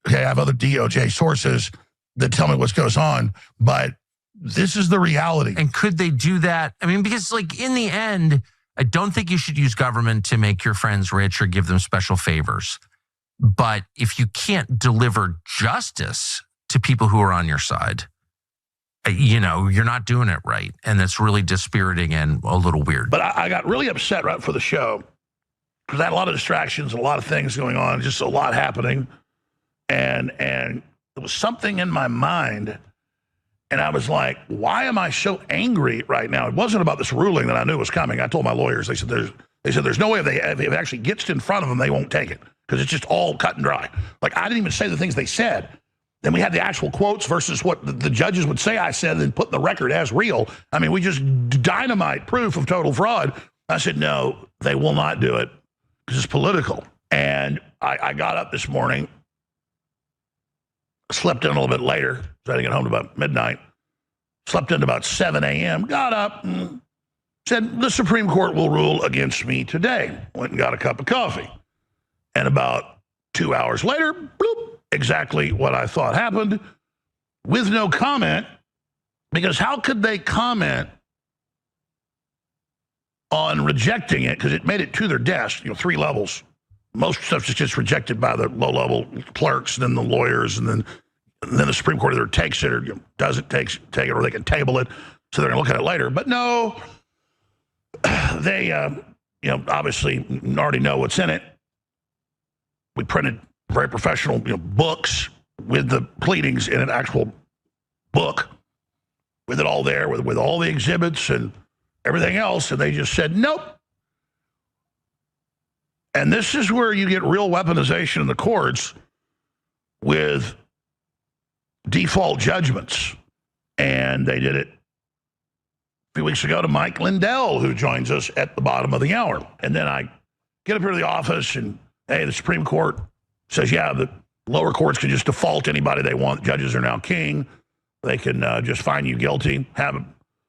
Okay, I have other DOJ sources that tell me what goes on, but this is the reality. And could they do that? I mean, because in the end, I don't think you should use government to make your friends rich or give them special favors. But if you can't deliver justice to people who are on your side, you're not doing it right. And that's really dispiriting and a little weird. But I got really upset right for the show because I had a lot of distractions, a lot of things going on, just a lot happening. And there was something in my mind, And I was like, why am I so angry right now? It wasn't about this ruling that I knew was coming. I told my lawyers, they said there's no way if it actually gets in front of them, they won't take it because it's just all cut and dry. Like, I didn't even say the things they said. Then we had the actual quotes versus what the judges would say I said and then put in the record as real. I mean, we just dynamite proof of total fraud. I said, no, they will not do it because it's political. And I got up this morning, slept in a little bit later, so I didn't get home about midnight, slept in about 7 a.m., got up and said, the Supreme Court will rule against me today. Went and got a cup of coffee. And about 2 hours later, bloop, exactly what I thought happened with no comment, because how could they comment on rejecting it? Because it made it to their desk, 3 levels. Most stuff just gets rejected by the low-level clerks, and then the lawyers, and then the Supreme Court either takes it or doesn't take it, or they can table it, so they're going to look at it later. But no, they, obviously already know what's in it. We printed very professional, books with the pleadings in an actual book, with it all there, with all the exhibits and everything else, and they just said nope. And this is where you get real weaponization in the courts with default judgments. And they did it a few weeks ago to Mike Lindell, who joins us at the bottom of the hour. And then I get up here to the office and, hey, the Supreme Court says, yeah, the lower courts can just default anybody they want. Judges are now king. They can just find you guilty, have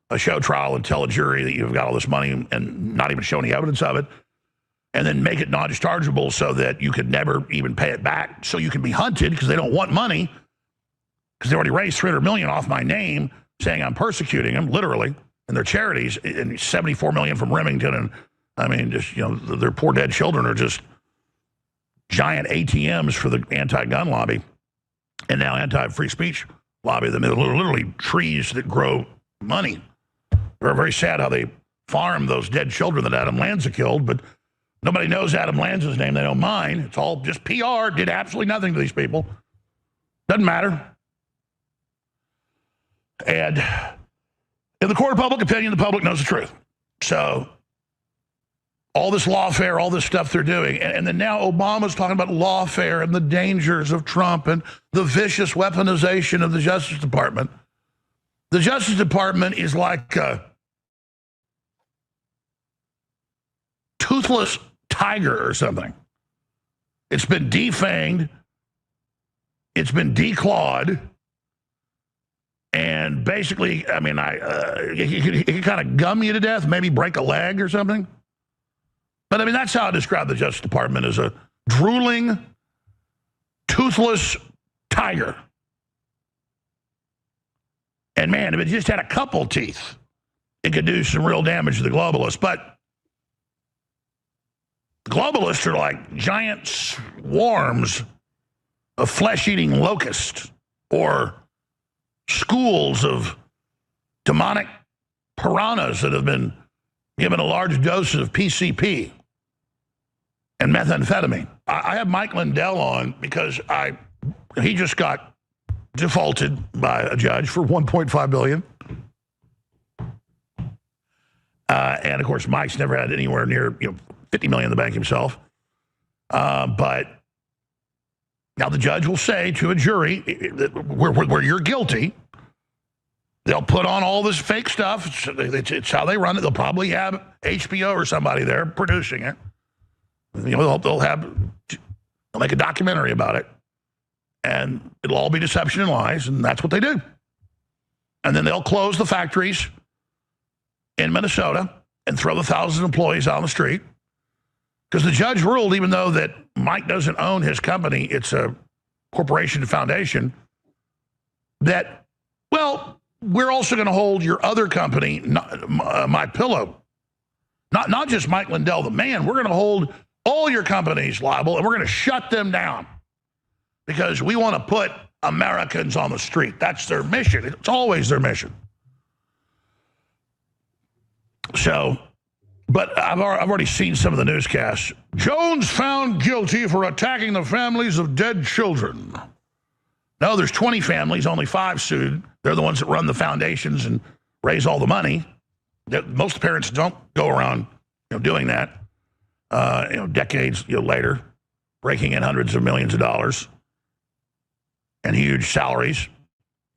a show trial and tell a jury that you've got all this money and not even show any evidence of it. And then make it non-dischargeable so that you could never even pay it back, so you can be hunted because they don't want money, because they already raised $300 million off my name saying I'm persecuting them, literally, and their charities, and $74 million from Remington. And I mean, just, their poor dead children are just giant ATMs for the anti-gun lobby and now anti-free speech lobby. They're literally trees that grow money. They're very sad how they farm those dead children that Adam Lanza killed, but nobody knows Adam Lanza's name. They know mine. It's all just PR. Did absolutely nothing to these people. Doesn't matter. And in the court of public opinion, the public knows the truth. So all this lawfare, all this stuff they're doing, and then now Obama's talking about lawfare and the dangers of Trump and the vicious weaponization of the Justice Department. The Justice Department is like a toothless tiger or something. It's been defanged. It's been declawed. And basically, I mean, it can kind of gum you to death, maybe break a leg or something. But I mean, that's how I describe the Justice Department, as a drooling, toothless tiger. And man, if it just had a couple teeth, it could do some real damage to the globalists. But globalists are like giant swarms of flesh-eating locusts, or schools of demonic piranhas that have been given a large dose of PCP and methamphetamine. I have Mike Lindell on because he just got defaulted by a judge for $1.5 billion. And of course, Mike's never had anywhere near $50 million in the bank himself. But now the judge will say to a jury, where you're guilty, they'll put on all this fake stuff. It's how they run it. They'll probably have HBO or somebody there producing it. They'll make a documentary about it, and it'll all be deception and lies, and that's what they do. And then they'll close the factories in Minnesota and throw the thousands of employees out on the street, because the judge ruled, even though that Mike doesn't own his company, it's a corporation foundation, that, well, we're also going to hold your other company, My Pillow, not just Mike Lindell, the man. We're going to hold all your companies liable, and we're going to shut them down because we want to put Americans on the street. That's their mission. It's always their mission. So, but I've already seen some of the newscasts. Jones found guilty for attacking the families of dead children. No, there's 20 families, only 5 sued. They're the ones that run the foundations and raise all the money. Most parents don't go around, doing that. Decades later, raking in hundreds of millions of dollars and huge salaries,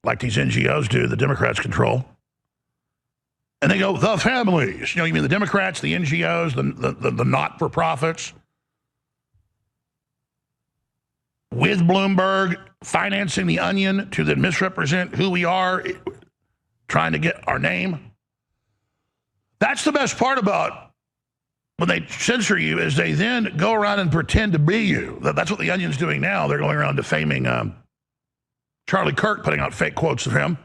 like these NGOs do. The Democrats control. And they go, the families. You mean the Democrats, the NGOs, the not-for-profits, with Bloomberg financing the Onion to then misrepresent who we are, trying to get our name. That's the best part about when they censor you, is they then go around and pretend to be you. That's what the Onion's doing now. They're going around defaming Charlie Kirk, putting out fake quotes of him.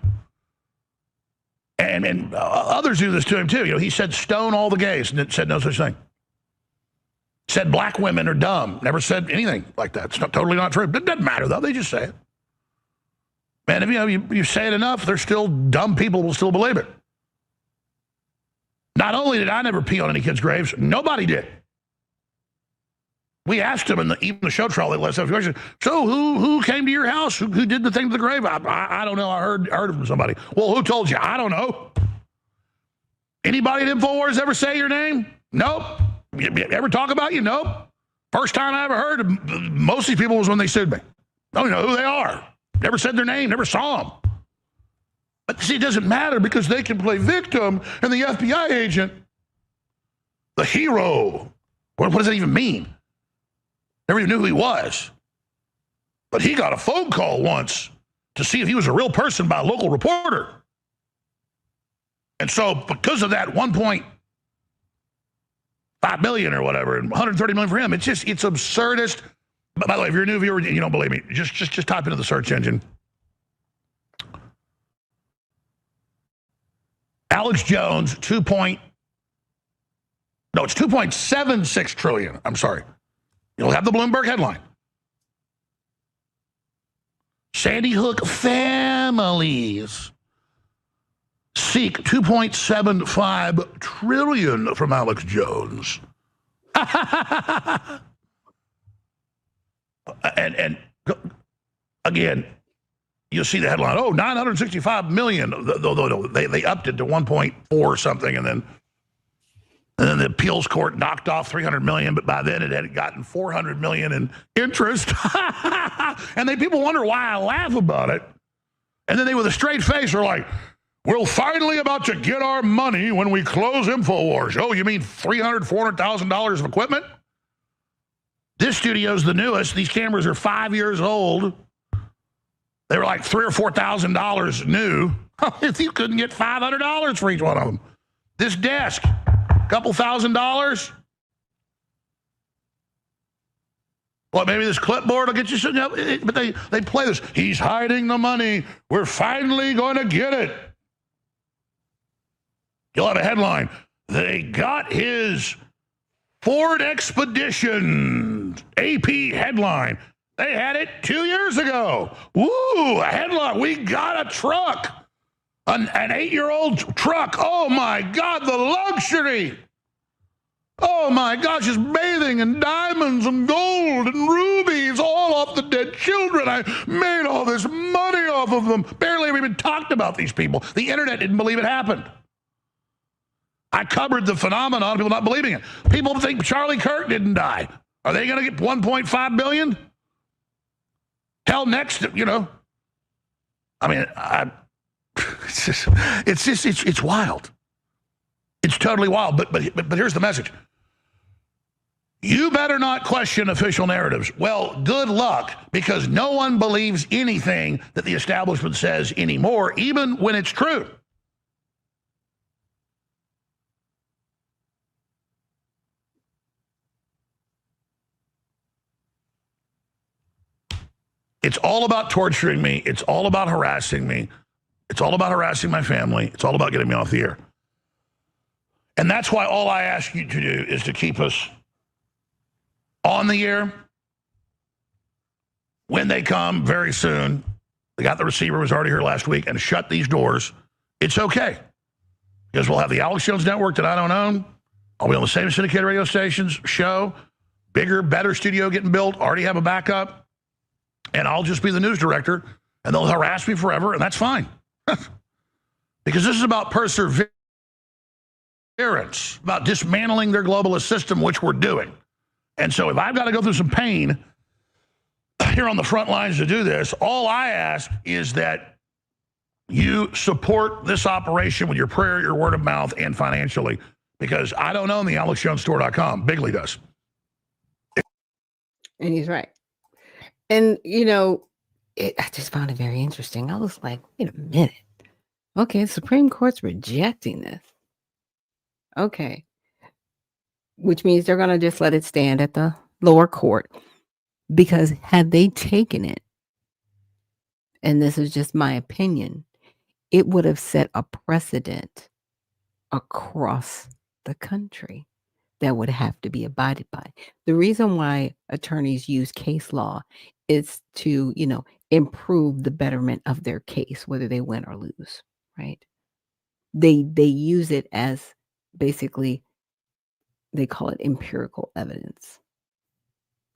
And others do this to him, too. He said stone all the gays, and it said no such thing. Said black women are dumb. Never said anything like that. It's totally not true. It doesn't matter, though. They just say it. And if you say it enough, there's still dumb people who will still believe it. Not only did I never pee on any kids' graves, nobody did. We asked them in even the show trial, they let us have a question. So who came to your house? Who did the thing to the grave? I don't know. I heard it from somebody. Well, who told you? I don't know. Anybody at InfoWars ever say your name? Nope. You ever talk about you? Nope. First time I ever heard of most of these people was when they sued me. I don't know who they are. Never said their name. Never saw them. But see, it doesn't matter because they can play victim, and the FBI agent, the hero. What does that even mean? Never even knew who he was. But he got a phone call once to see if he was a real person by a local reporter. And so because of that 1.5 billion or whatever, and 130 million for him, it's absurdist. By the way, if you're a new viewer and you don't believe me, just type into the search engine. Alex Jones, it's 2.76 trillion. I'm sorry. You'll have the Bloomberg headline. Sandy Hook families seek 2.75 trillion from Alex Jones. and again, you'll see the headline, 965 million. They upped it to 1.4 something, and then the appeals court knocked off 300 million, but by then it had gotten 400 million in interest. And people wonder why I laugh about it. And then they, with a straight face, are like, we're finally about to get our money when we close InfoWars. Oh, you mean $300,000, $400,000 of equipment? This studio's the newest. These cameras are 5 years old. They were like $3,000 or $4,000 new. If you couldn't get $500 for each one of them. This desk, a couple $1,000. Well, maybe this clipboard will get you something. But they play this. He's hiding the money. We're finally going to get it. You'll have a headline. They got his Ford Expedition. AP headline. They had it 2 years ago. Woo, a headline. We got a truck. An 8-year-old truck. Oh, my God, the luxury. Oh, my gosh, it's bathing in diamonds and gold and rubies all off the dead children. I made all this money off of them. Barely ever even talked about these people. The internet didn't believe it happened. I covered the phenomenon of people not believing it. People think Charlie Kirk didn't die. Are they going to get 1.5 billion? Hell, next, I mean, it's wild. It's totally wild. But here's the message. You better not question official narratives. Well, good luck, because no one believes anything that the establishment says anymore, even when it's true. It's all about torturing me. It's all about harassing me. It's all about harassing my family. It's all about getting me off the air. And that's why all I ask you to do is to keep us on the air. When they come very soon, they got the receiver, was already here last week, and shut these doors. It's okay. Because we'll have the Alex Jones Network that I don't own. I'll be on the same syndicated radio stations, show, bigger, better studio getting built, already have a backup. And I'll just be the news director, and they'll harass me forever, and that's fine. Because this is about perseverance, about dismantling their globalist system, which we're doing. And so if I've got to go through some pain here on the front lines to do this, all I ask is that you support this operation with your prayer, your word of mouth, and financially, because I don't own the AlexJonesStore.com. Bigley does. And he's right. And, I just found it very interesting. I was like, wait a minute. Okay, the Supreme Court's rejecting this. Okay. Which means they're going to just let it stand at the lower court. Because had they taken it, and this is just my opinion, it would have set a precedent across the country that would have to be abided by. The reason why attorneys use case law is to, improve the betterment of their case, whether they win or lose, right? They use it as basically, they call it empirical evidence,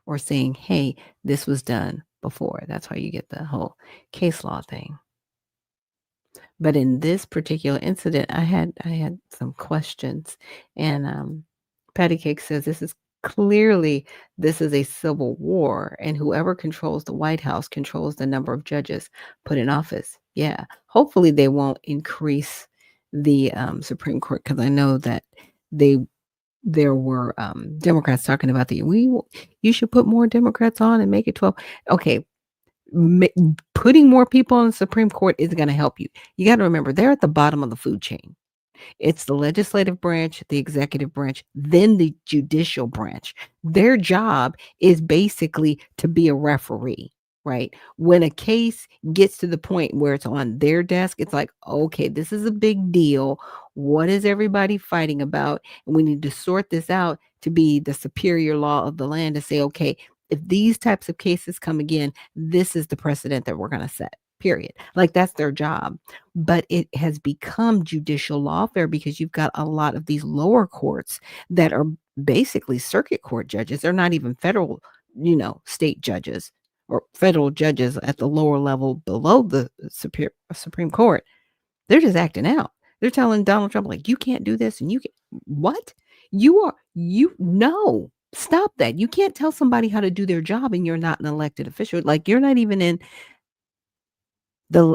or saying, hey, this was done before. That's how you get the whole case law thing. But in this particular incident, I had some questions, and Patty Cake says this is a civil war, and whoever controls the White House controls the number of judges put in office. Yeah, hopefully they won't increase the Supreme Court, because I know that there were Democrats talking about you should put more Democrats on and make it 12. Okay. Putting more people on the Supreme Court is going to help you. You got to remember, they're at the bottom of the food chain. It's the legislative branch, the executive branch, then the judicial branch. Their job is basically to be a referee, right? When a case gets to the point where it's on their desk, it's like, okay, this is a big deal. What is everybody fighting about? And we need to sort this out to be the superior law of the land, to say, okay, if these types of cases come again, this is the precedent that we're going to set, period. Like, that's their job. But it has become judicial lawfare because you've got a lot of these lower courts that are basically circuit court judges. They're not even federal, state judges or federal judges at the lower level below the Supreme Court. They're just acting out. They're telling Donald Trump, like, you can't do this, and what? No. Stop that. You can't tell somebody how to do their job and you're not an elected official. Like, you're not even in the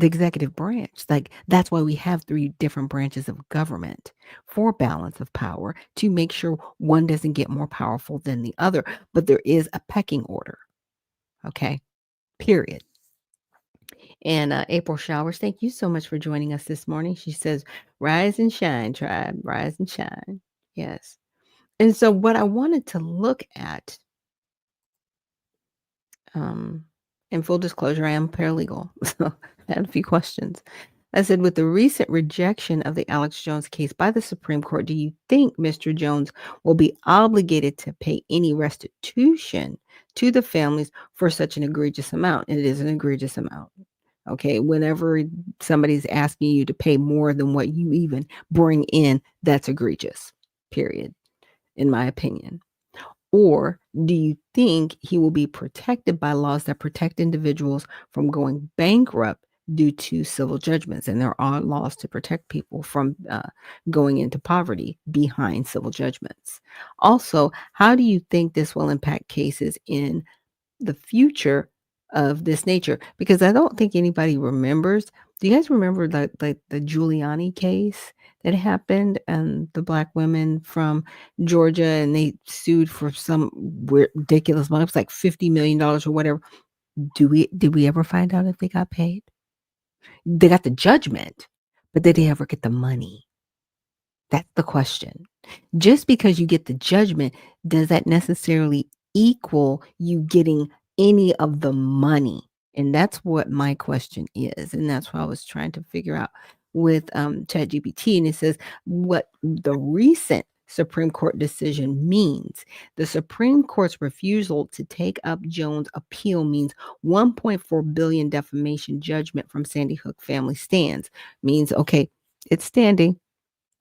executive branch. Like, that's why we have 3 different branches of government, for balance of power, to make sure one doesn't get more powerful than the other. But there is a pecking order. Okay. Period. And April Showers, thank you so much for joining us this morning. She says, rise and shine, tribe, rise and shine. Yes. And so what I wanted to look at, in full disclosure, I am a paralegal, so I had a few questions. I said, with the recent rejection of the Alex Jones case by the Supreme Court, do you think Mr. Jones will be obligated to pay any restitution to the families for such an egregious amount? And it is an egregious amount. Okay, whenever somebody's asking you to pay more than what you even bring in, that's egregious, period, in my opinion. Or do you think he will be protected by laws that protect individuals from going bankrupt due to civil judgments? And there are laws to protect people from going into poverty behind civil judgments. Also, how do you think this will impact cases in the future of this nature? Because I don't think anybody remembers. Do you guys remember the Giuliani case that happened, and the black women from Georgia, and they sued for some ridiculous money? It was like $50 million or whatever. Did we ever find out if they got paid? They got the judgment, but did they ever get the money? That's the question. Just because you get the judgment, does that necessarily equal you getting any of the money? And that's what my question is. And that's what I was trying to figure out with ChatGPT. And it says what the recent Supreme Court decision means. The Supreme Court's refusal to take up Jones' appeal means $1.4 billion defamation judgment from Sandy Hook family stands. Means, okay, it's standing.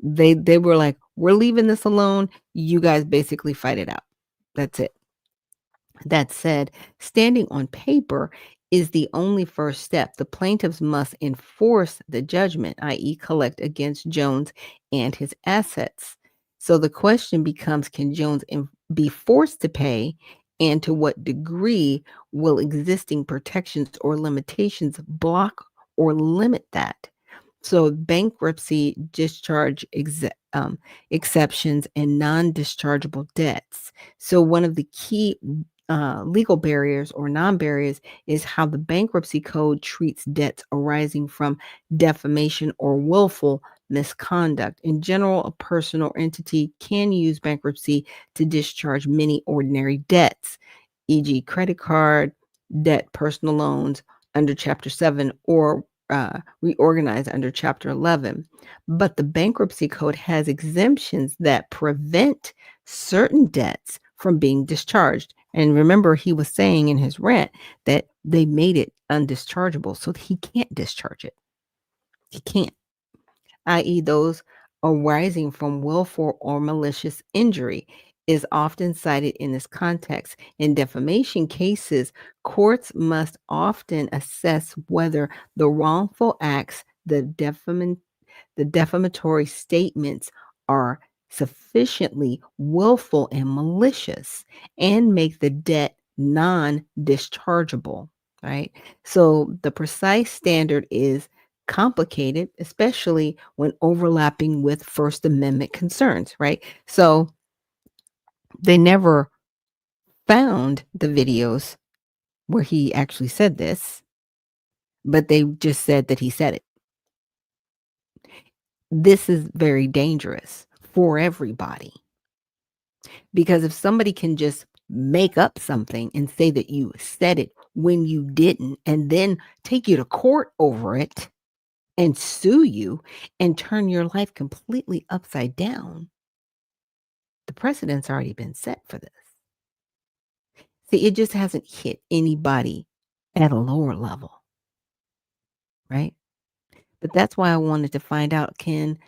They were like, we're leaving this alone. You guys basically fight it out. That's it. That said, standing on paper, is the only first step. The plaintiffs must enforce the judgment, i.e., collect against Jones and his assets. So the question becomes, can Jones be forced to pay? And to what degree will existing protections or limitations block or limit that? So bankruptcy, discharge exceptions, and non-dischargeable debts. So one of the key legal barriers or non-barriers is how the bankruptcy code treats debts arising from defamation or willful misconduct. In general, a person or entity can use bankruptcy to discharge many ordinary debts, e.g., credit card, debt, personal loans under Chapter 7, or reorganized under Chapter 11. But the bankruptcy code has exemptions that prevent certain debts from being discharged. And remember, he was saying in his rant that they made it undischargeable, so he can't discharge it. He can't, i.e., those arising from willful or malicious injury is often cited in this context. In defamation cases, courts must often assess whether the wrongful acts, the defamatory statements are sufficiently willful and malicious and make the debt non-dischargeable, right? So the precise standard is complicated, especially when overlapping with First Amendment concerns, right? So they never found the videos where he actually said this, but they just said that he said it. This is very dangerous for everybody, because if somebody can just make up something and say that you said it when you didn't, and then take you to court over it and sue you and turn your life completely upside down, the precedent's already been set for this. See, it just hasn't hit anybody at a lower level, right? But that's why I wanted to find out, can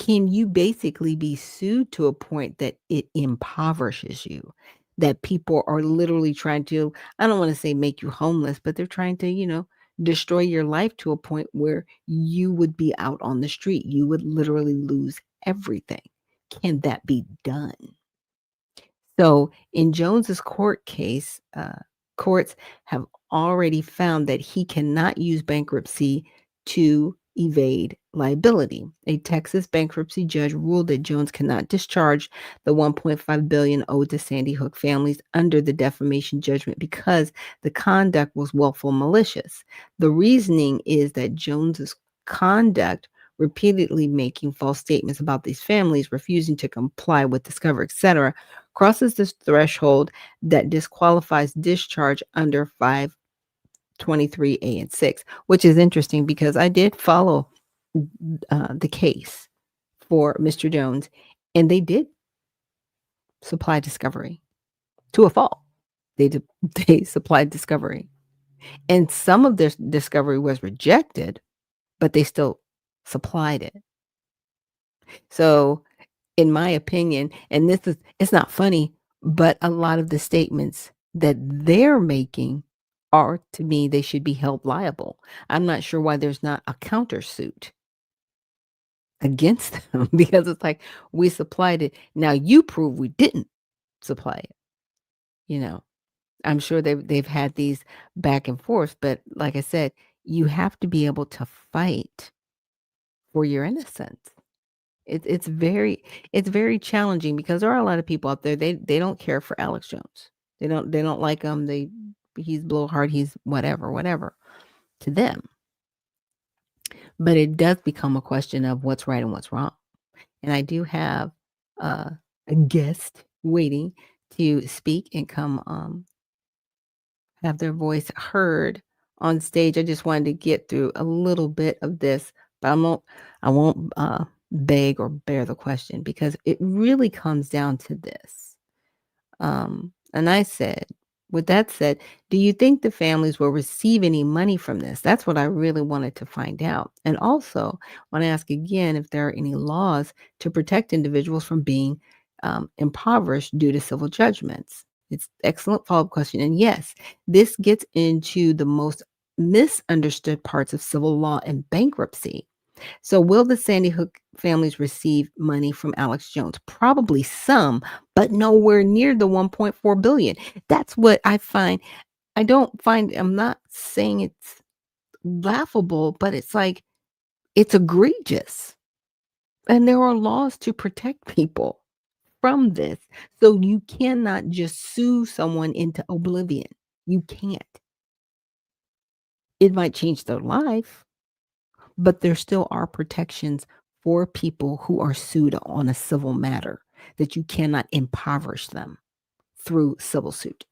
you basically be sued to a point that it impoverishes you? That people are literally trying to, I don't want to say make you homeless, but they're trying to, destroy your life to a point where you would be out on the street. You would literally lose everything. Can that be done? So in Jones's court case, courts have already found that he cannot use bankruptcy to evade liability. A Texas bankruptcy judge ruled that Jones cannot discharge the $1.5 billion owed to Sandy Hook families under the defamation judgment because the conduct was willful malicious. The reasoning is that Jones's conduct, repeatedly making false statements about these families, refusing to comply with discovery, etc., crosses this threshold that disqualifies discharge under 523A and 6, which is interesting because I did follow the case for Mr. Jones, and they did supply discovery to a fault. They supplied discovery, and some of their discovery was rejected, but they still supplied it. So in my opinion, and it's not funny, but a lot of the statements that they're making are, to me, they should be held liable. I'm not sure why there's not a countersuit against them because it's like, we supplied it. Now you prove we didn't supply it. I'm sure they've had these back and forth, but like I said, you have to be able to fight for your innocence. It's very challenging because there are a lot of people out there, they don't care for Alex Jones. They don't like him. He's blowhard, he's whatever to them. But it does become a question of what's right and what's wrong. And I do have a guest waiting to speak and come have their voice heard on stage. I just wanted to get through a little bit of this, but I won't beg or bear the question because it really comes down to this. And I said, with that said, do you think the families will receive any money from this? That's what I really wanted to find out. And also want to ask again if there are any laws to protect individuals from being impoverished due to civil judgments. It's excellent follow-up question. And yes, this gets into the most misunderstood parts of civil law and bankruptcy. So, will the Sandy Hook families receive money from Alex Jones? Probably some, but nowhere near the 1.4 billion. That's what I find. I'm not saying it's laughable, but it's like it's egregious. And there are laws to protect people from this. So you cannot just sue someone into oblivion. You can't. It might change their life, but there still are protections for people who are sued on a civil matter that you cannot impoverish them through civil suit.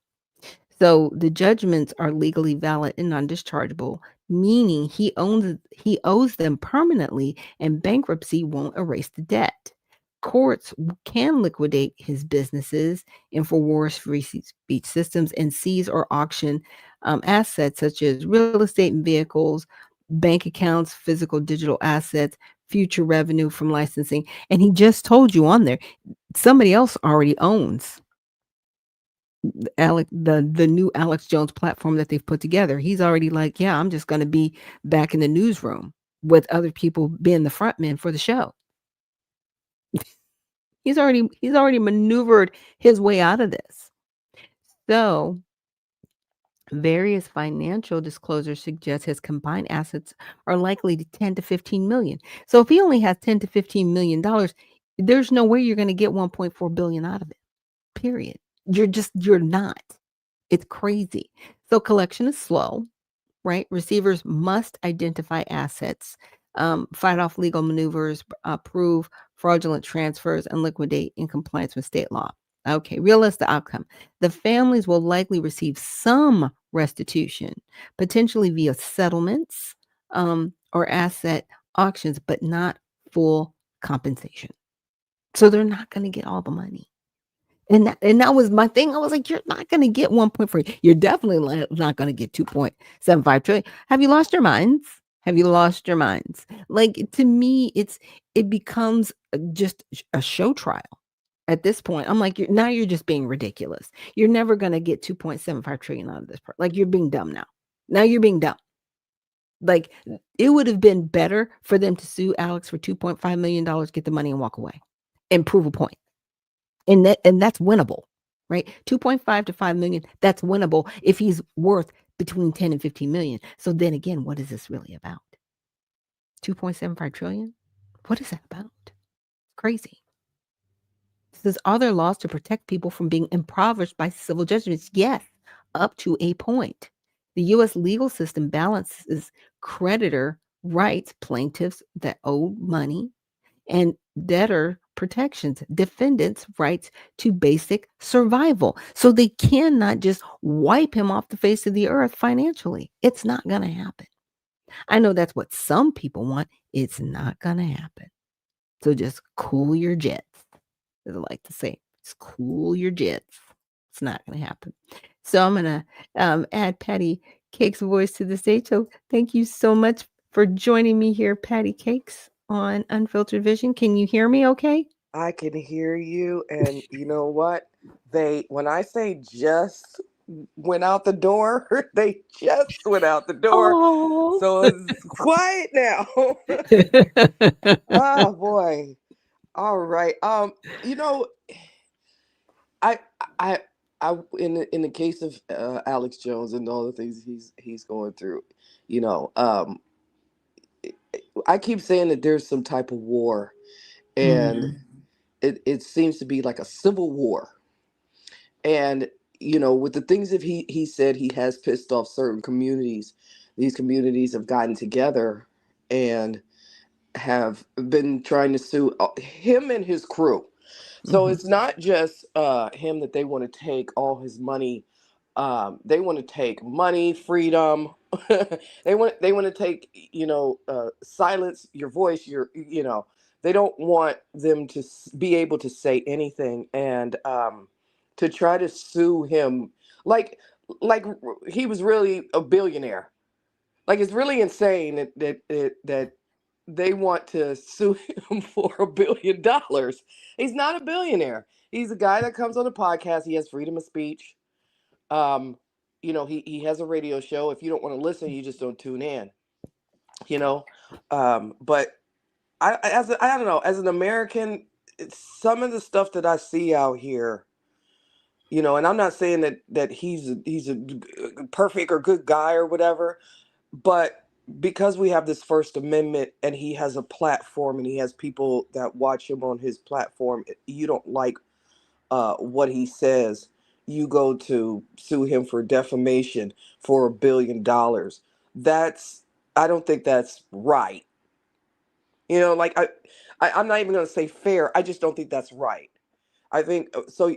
So the judgments are legally valid and non-dischargeable, meaning he owes them permanently, and bankruptcy won't erase the debt. Courts can liquidate his businesses, InfoWars, Free Speech Systems, and seize or auction assets such as real estate and vehicles, bank accounts, physical digital assets, future revenue from licensing. And he just told you on there, somebody else already owns the new Alex Jones platform that they've put together. He's already like, yeah, I'm just going to be back in the newsroom with other people being the front men for the show. He's already maneuvered his way out of this. So various financial disclosures suggest his combined assets are likely to 10 to 15 million. So if he only has 10 to 15 million dollars, there's no way you're going to get 1.4 billion out of it. Period. You're not. It's crazy. So collection is slow, right? Receivers must identify assets, fight off legal maneuvers, prove fraudulent transfers, and liquidate in compliance with state law. Okay, realistic outcome. The families will likely receive some restitution, potentially via settlements or asset auctions, but not full compensation. So they're not going to get all the money. And that was my thing. I was like, you're not going to get 1.4. You're definitely not going to get 2.75 trillion. Have you lost your minds? Have you lost your minds? Like, to me, it becomes just a show trial at this point. I'm like, now you're just being ridiculous. You're never going to get 2.75 trillion out of this part. Like, you're being dumb now. Now you're being dumb. Like, it would have been better for them to sue Alex for $2.5 million, get the money and walk away and prove a point. And that's winnable, right? 2.5 to 5 million, that's winnable if he's worth between 10 and 15 million. So then again, what is this really about? 2.75 trillion? What is that about? Crazy. There's other laws to protect people from being impoverished by civil judgments. Yes, up to a point. The U.S. legal system balances creditor rights, plaintiffs that owe money, and debtor protections, defendants' rights to basic survival. So they cannot just wipe him off the face of the earth financially. It's not going to happen. I know that's what some people want. It's not going to happen. So just cool your jets, as I like to say. Just cool your jets. It's not going to happen. So I'm going to add Patty Cake's voice to the stage. So thank you so much for joining me here, Patty Cakes, on Unfiltered Vision. Can you hear me okay? I can hear you, and you know what? When I say just went out the door, they just went out the door. Oh. So it's quiet now. Oh boy. All right. You know, I I in the case of Alex Jones and all the things he's going through, you know, I keep saying that there's some type of war, and it seems to be like a civil war. And with the things that he said, he has pissed off certain communities. These communities have gotten together and have been trying to sue him and his crew. So Mhm. it's not just him that they want to take all his money. They want to take money, freedom. They want to take, silence your voice. They don't want them to be able to say anything, and to try to sue him like like he was really a billionaire. Like, it's really insane that they want to sue him for $1 billion. He's not a billionaire. He's a guy that comes on a podcast. He has freedom of speech. Um, he has a radio show. If you don't want to listen, you just don't tune in. But I don't know, as an American, some of the stuff that I see out here, and I'm not saying that he's a perfect or good guy or whatever, but because we have this First Amendment and he has a platform and he has people that watch him on his platform, you don't like what he says, you go to sue him for defamation for $1 billion. I don't think that's right. Like I'm not even going to say fair. I just don't think that's right. I think so.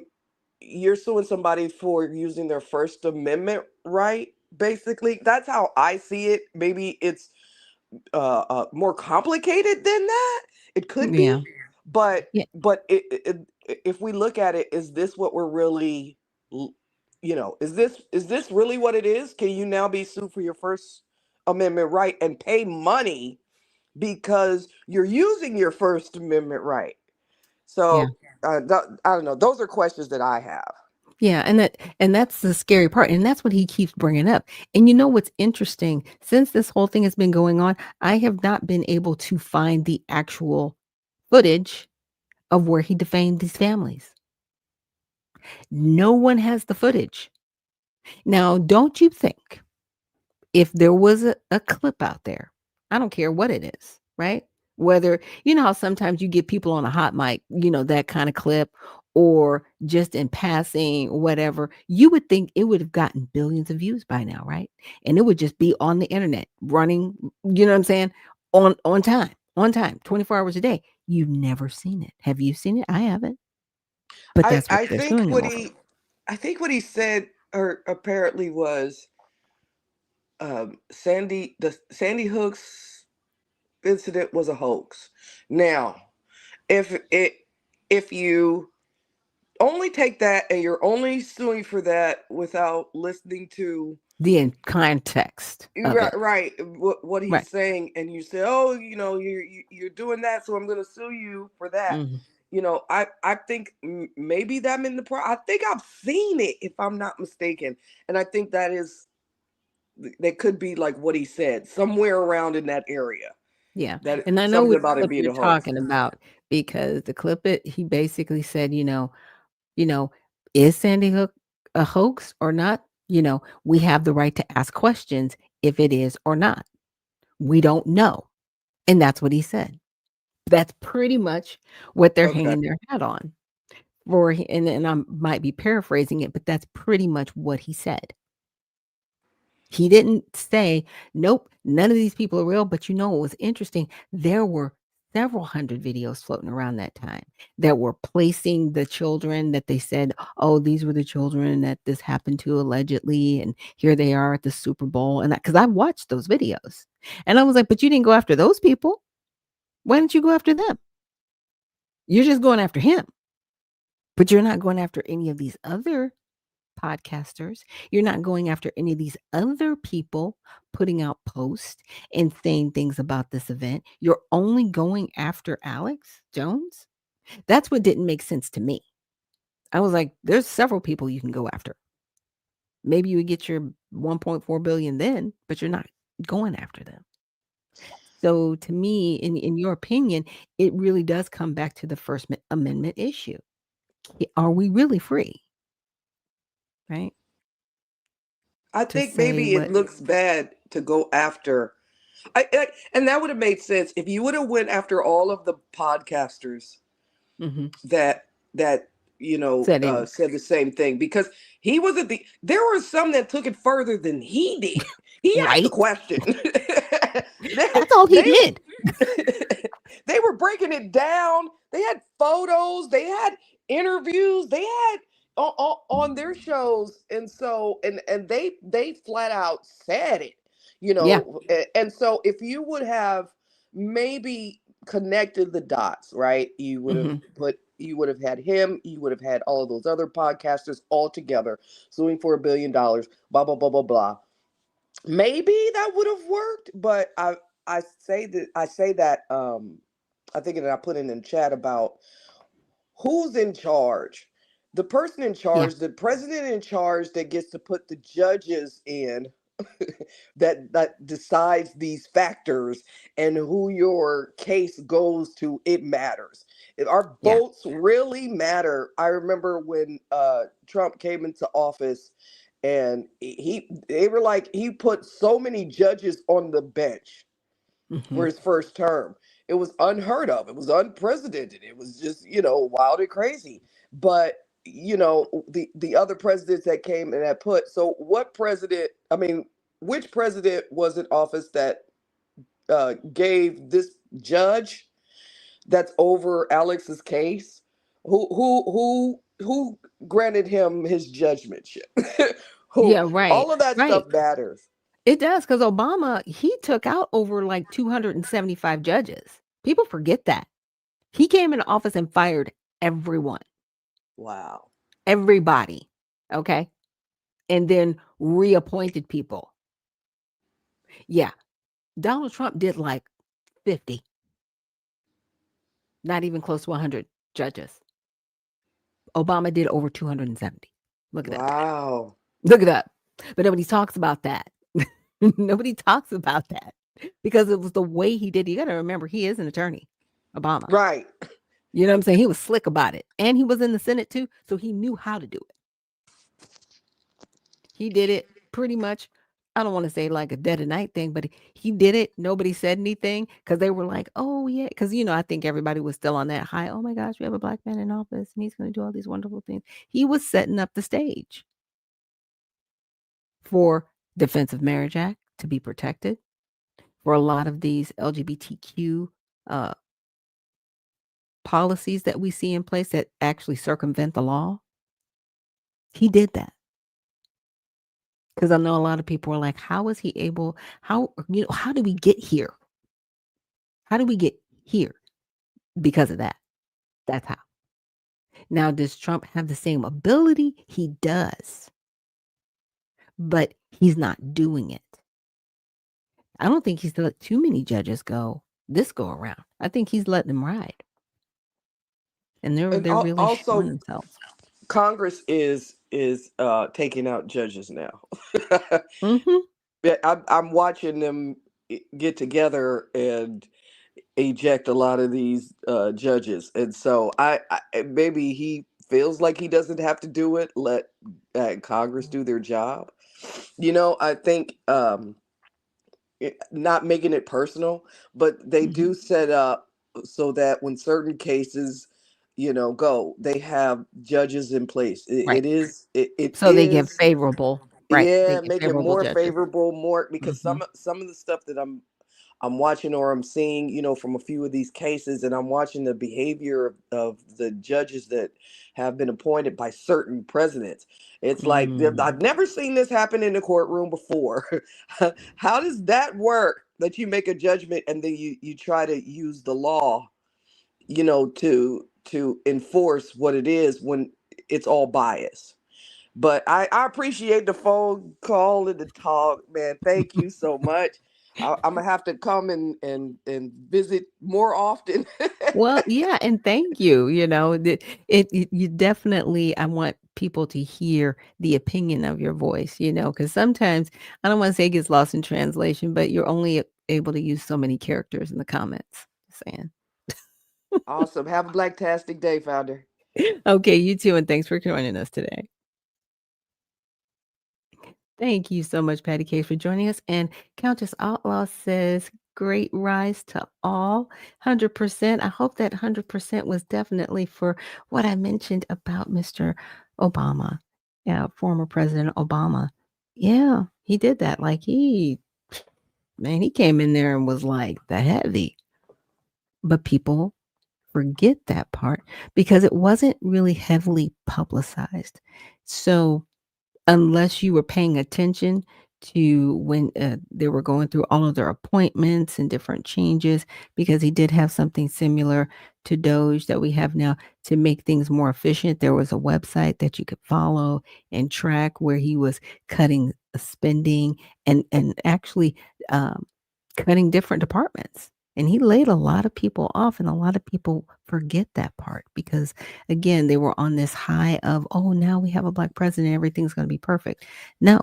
You're suing somebody for using their First Amendment right. Basically, that's how I see it. Maybe it's more complicated than that. It could Yeah. be, but Yeah. if we look at it, is this what we're really, is this really what it is? Can you now be sued for your First Amendment right and pay money because you're using your First Amendment right? Yeah. So I don't know. Those are questions that I have. Yeah, and that's the scary part, and that's what he keeps bringing up. And you know what's interesting? Since this whole thing has been going on, I have not been able to find the actual footage of where he defamed these families. No one has the footage. Now, don't you think if there was a clip out there, I don't care what it is, right? Whether, you know how sometimes you get people on a hot mic, that kind of clip, or just in passing, whatever, you would think it would have gotten billions of views by now, right? And it would just be on the internet running, you know what I'm saying? On time, 24 hours a day. You've never seen it. Have you seen it? I haven't. But I that's what I they're think suing him what over. he said or apparently was the Sandy Hook's incident was a hoax. Now, if you only take that and you're only suing for that without listening to The in context of it. right what Right. he's saying, and you say, oh, you're doing that, so I'm going to sue you for that. Mhm. I think maybe that in the I think I've seen it, if I'm not mistaken, and I think that could be like what he said, somewhere around in that area, Yeah, that and I know something which about it clip being you're a hoax. talking about because the clip he basically said, you know, "Is Sandy Hook a hoax or not? We have the right to ask questions if it is or not. We don't know." And that's what he said. That's pretty much what they're Okay. hanging their hat on for and I might be paraphrasing it, but that's pretty much what he said. He didn't say, "Nope, none of these people are real," but you know what was interesting? There were several hundred videos floating around that time that were placing the children that they said, "Oh, these were the children that this happened to allegedly, and here they are at the Super Bowl," and because I watched those videos, and I was like, "But you didn't go after those people. Why didn't you go after them? You're just going after him, but you're not going after any of these other podcasters. You're not going after any of these other people putting out posts and saying things about this event. You're only going after Alex Jones." That's what didn't make sense to me. I was like, there's several people you can go after. Maybe you would get your 1.4 billion then, but you're not going after them. So to me, in your opinion, it really does come back to the First Amendment issue. Are we really free? Right? I To think say maybe it what looks bad to go after. And that would have made sense if you would have went after all of the podcasters mhm, that said in said the same thing, because he wasn't there were some that took it further than he did. He asked the right? question. they, That's all he they did. they were breaking it down. They had photos, they had interviews, they had on their shows, and so and they flat out said it, Yeah. and so if you would have maybe connected the dots, right, Mhm. you would have had him, you would have had all of those other podcasters all together suing for $1 billion, blah blah blah blah blah. Maybe that would have worked, but I say that I think that I put in chat about who's in charge. The person in Yeah. charge, the president in charge that gets to put the judges in that decides these factors and who your case goes to, it matters. If our Yeah. votes really matter. I remember when Trump came into office and they were like, he put so many judges on the bench for Hmm. his first term. It was unheard of. It was unprecedented. It was just, wild and crazy. But the other presidents that came and that put, so what president, I mean, which president was in office that gave this judge that's over Alex's case, who granted him his judgmentship? Who? Yeah. Right. All of that stuff Right. matters. It does, because Obama, he took out over like 275 judges. People forget that. He came into office and fired everyone, Wow. everybody. Okay. And then reappointed people. Yeah. Donald Trump did like 50, not even close to 100 judges. Obama did over 270. Look it up. Wow. Look it up. But nobody talks about that. Nobody talks about that because it was the way he did it. You got to remember, he is an attorney, Obama. Right. You know what I'm saying? He was slick about it. And he was in the Senate too, so he knew how to do it. He did it pretty much, I don't want to say like a dead of night thing, but he did it. Nobody said anything because they were like, oh, yeah. Because, I think everybody was still on that high. Oh, my gosh, we have a black man in office and he's going to do all these wonderful things. He was setting up the stage for Defense of Marriage Act to be protected, for a lot of these LGBTQ policies that we see in place that actually circumvent the law. He did that. Because I know a lot of people are like, how is he able, how do we get here? How do we get here? Because of that. That's how. Now, does Trump have the same ability? He does. But he's not doing it. I don't think he's let too many judges go around. I think he's letting them ride. And they're really showing Also, themselves. Congress is taking out judges now. Mm-hmm. Yeah, I'm watching them get together and eject a lot of these judges, and so I maybe he feels like he doesn't have to do it. Let Congress do their job. I think not making it personal, but they Mm-hmm. do set up so that when certain cases, go, they have judges in place. Right. It So they get is, favorable. Right. They yeah, get make it favorable more judges. favorable, more, because Mm-hmm. some of the stuff that I'm watching or I'm seeing, from a few of these cases, and I'm watching the behavior of the judges that have been appointed by certain presidents. It's like, Mm. I've never seen this happen in the courtroom before. How does that work? That you make a judgment and then you try to use the law, to enforce what it is when it's all bias. But I appreciate the phone call and the talk, man. Thank you so much. I'm gonna have to come and visit more often. Well, yeah, and thank you. You definitely, I want people to hear the opinion of your voice, because sometimes I don't want to say it gets lost in translation, but you're only able to use so many characters in the comments. Just saying. Awesome. Have a blacktastic day, founder. Okay, you too, and thanks for joining us today. Thank you so much, Patty Case, for joining us. And Countess Outlaw says, great rise to all. 100%. I hope that 100% was definitely for what I mentioned about Mr. Obama. Yeah, former President Obama. Yeah, he did that. Like he came in there and was like the heavy. But people forget that part because it wasn't really heavily publicized. So unless you were paying attention to when they were going through all of their appointments and different changes, because he did have something similar to Doge that we have now to make things more efficient. There was a website that you could follow and track where he was cutting spending and actually cutting different departments. And he laid a lot of people off, and a lot of people forget that part because, again, they were on this high of, oh, now we have a Black president, everything's going to be perfect. No,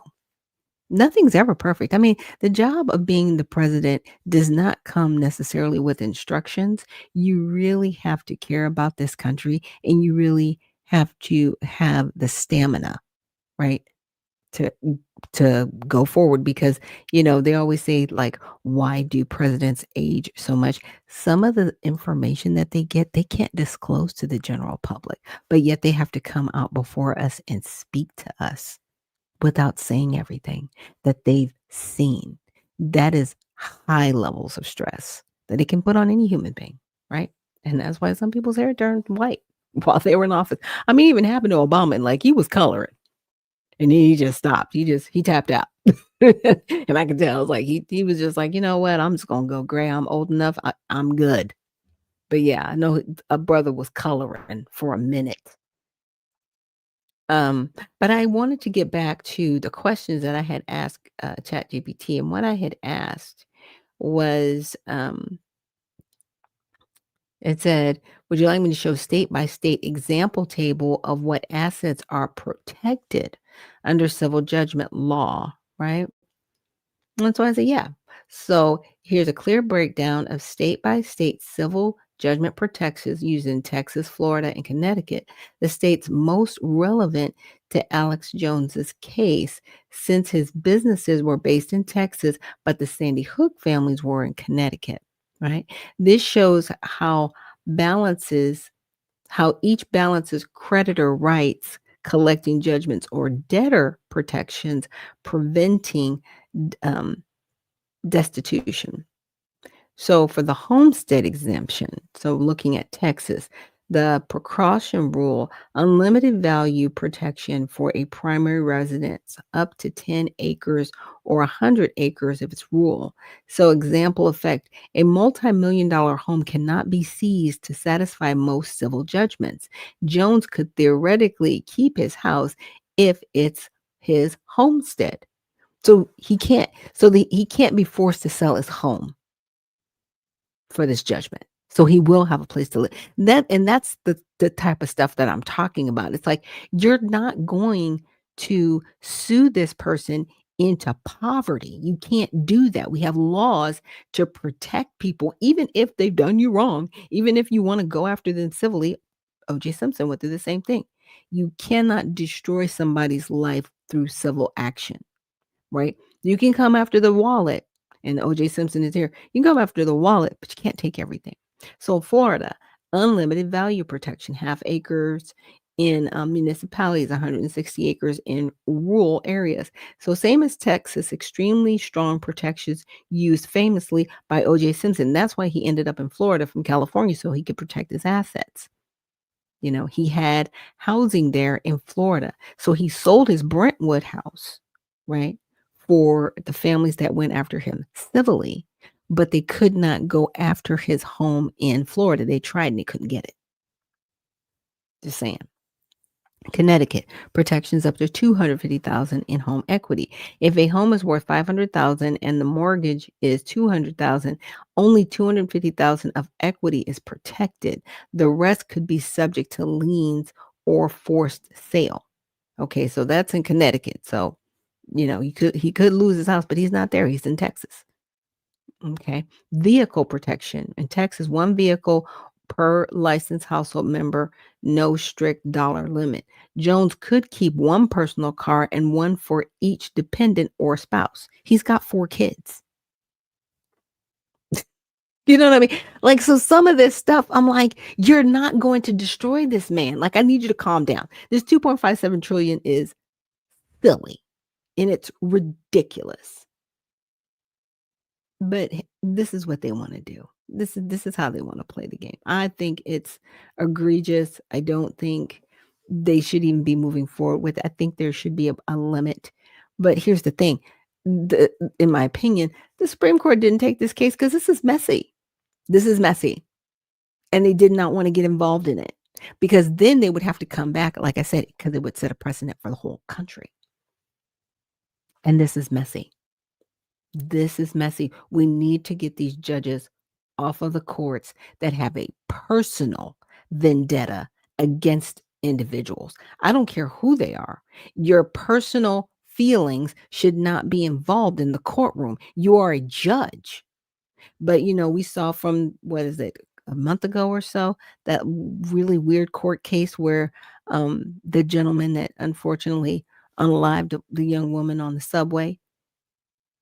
nothing's ever perfect. I mean, the job of being the president does not come necessarily with instructions. You really have to care about this country, and you really have to have the stamina, right? To go forward because, they always say, like, why do presidents age so much? Some of the information that they get, they can't disclose to the general public, but yet they have to come out before us and speak to us without saying everything that they've seen. That is high levels of stress that it can put on any human being, right? And that's why some people's hair turned white while they were in office. I mean, it even happened to Obama, and like he was coloring. And then he just stopped. He tapped out. And I could tell, I was like, he was just like, you know what? I'm just gonna go gray. I'm old enough. I'm good. But yeah, I know a brother was coloring for a minute. But I wanted to get back to the questions that I had asked ChatGPT, and what I had asked was, it said, "Would you like me to show state by state example table of what assets are protected under civil judgment law?" Right? And so I said, yeah. So here's a clear breakdown of state by state civil judgment protections used in Texas, Florida, and Connecticut, the states most relevant to Alex Jones's case, since his businesses were based in Texas, but the Sandy Hook families were in Connecticut, right? This shows how each balances creditor rights, collecting judgments, or debtor protections, preventing um, destitution. So for the homestead exemption, so looking at Texas, the precaution rule, unlimited value protection for a primary residence up to 10 acres or 100 acres if it's rural. So example effect, a multi-million-dollar home cannot be seized to satisfy most civil judgments. Jones could theoretically keep his house if it's his homestead. So he can't be forced to sell his home for this judgment. So he will have a place to live. That's the type of stuff that I'm talking about. It's like you're not going to sue this person into poverty. You can't do that. We have laws to protect people, even if they've done you wrong, even if you want to go after them civilly. O.J. Simpson went through the same thing. You cannot destroy somebody's life through civil action. Right? You can come after the wallet, and O.J. Simpson is here. You can come after the wallet, but you can't take everything. So Florida, unlimited value protection, half acres in municipalities, 160 acres in rural areas. So same as Texas, extremely strong protections used famously by O.J. Simpson. That's why he ended up in Florida from California, so he could protect his assets. He had housing there in Florida. So he sold his Brentwood house, right, for the families that went after him civilly, but they could not go after his home in Florida. They tried and they couldn't get it. Just saying. Connecticut, protections up to $250,000 in home equity. If a home is worth $500,000 and the mortgage is $200,000, only $250,000 of equity is protected. The rest could be subject to liens or forced sale. Okay, so that's in Connecticut. So, he could lose his house, but he's not there. He's in Texas. Okay. Vehicle protection. In Texas, one vehicle per licensed household member, no strict dollar limit. Jones could keep one personal car and one for each dependent or spouse. He's got 4 kids. You know what I mean? Like, so some of this stuff, I'm like, you're not going to destroy this man. Like, I need you to calm down. This 2.57 trillion is silly and it's ridiculous. But this is what they want to do. This is how they want to play the game. I think it's egregious. I don't think they should even be moving forward with it. I think there should be a limit. But here's the thing. In my opinion, the Supreme Court didn't take this case because this is messy. This is messy. And they did not want to get involved in it because then they would have to come back, like I said, because it would set a precedent for the whole country. And this is messy. This is messy. We need to get these judges off of the courts that have a personal vendetta against individuals. I don't care who they are. Your personal feelings should not be involved in the courtroom. You are a judge. But, we saw from, what is it, a month ago or so, that really weird court case where the gentleman that unfortunately unalived the young woman on the subway,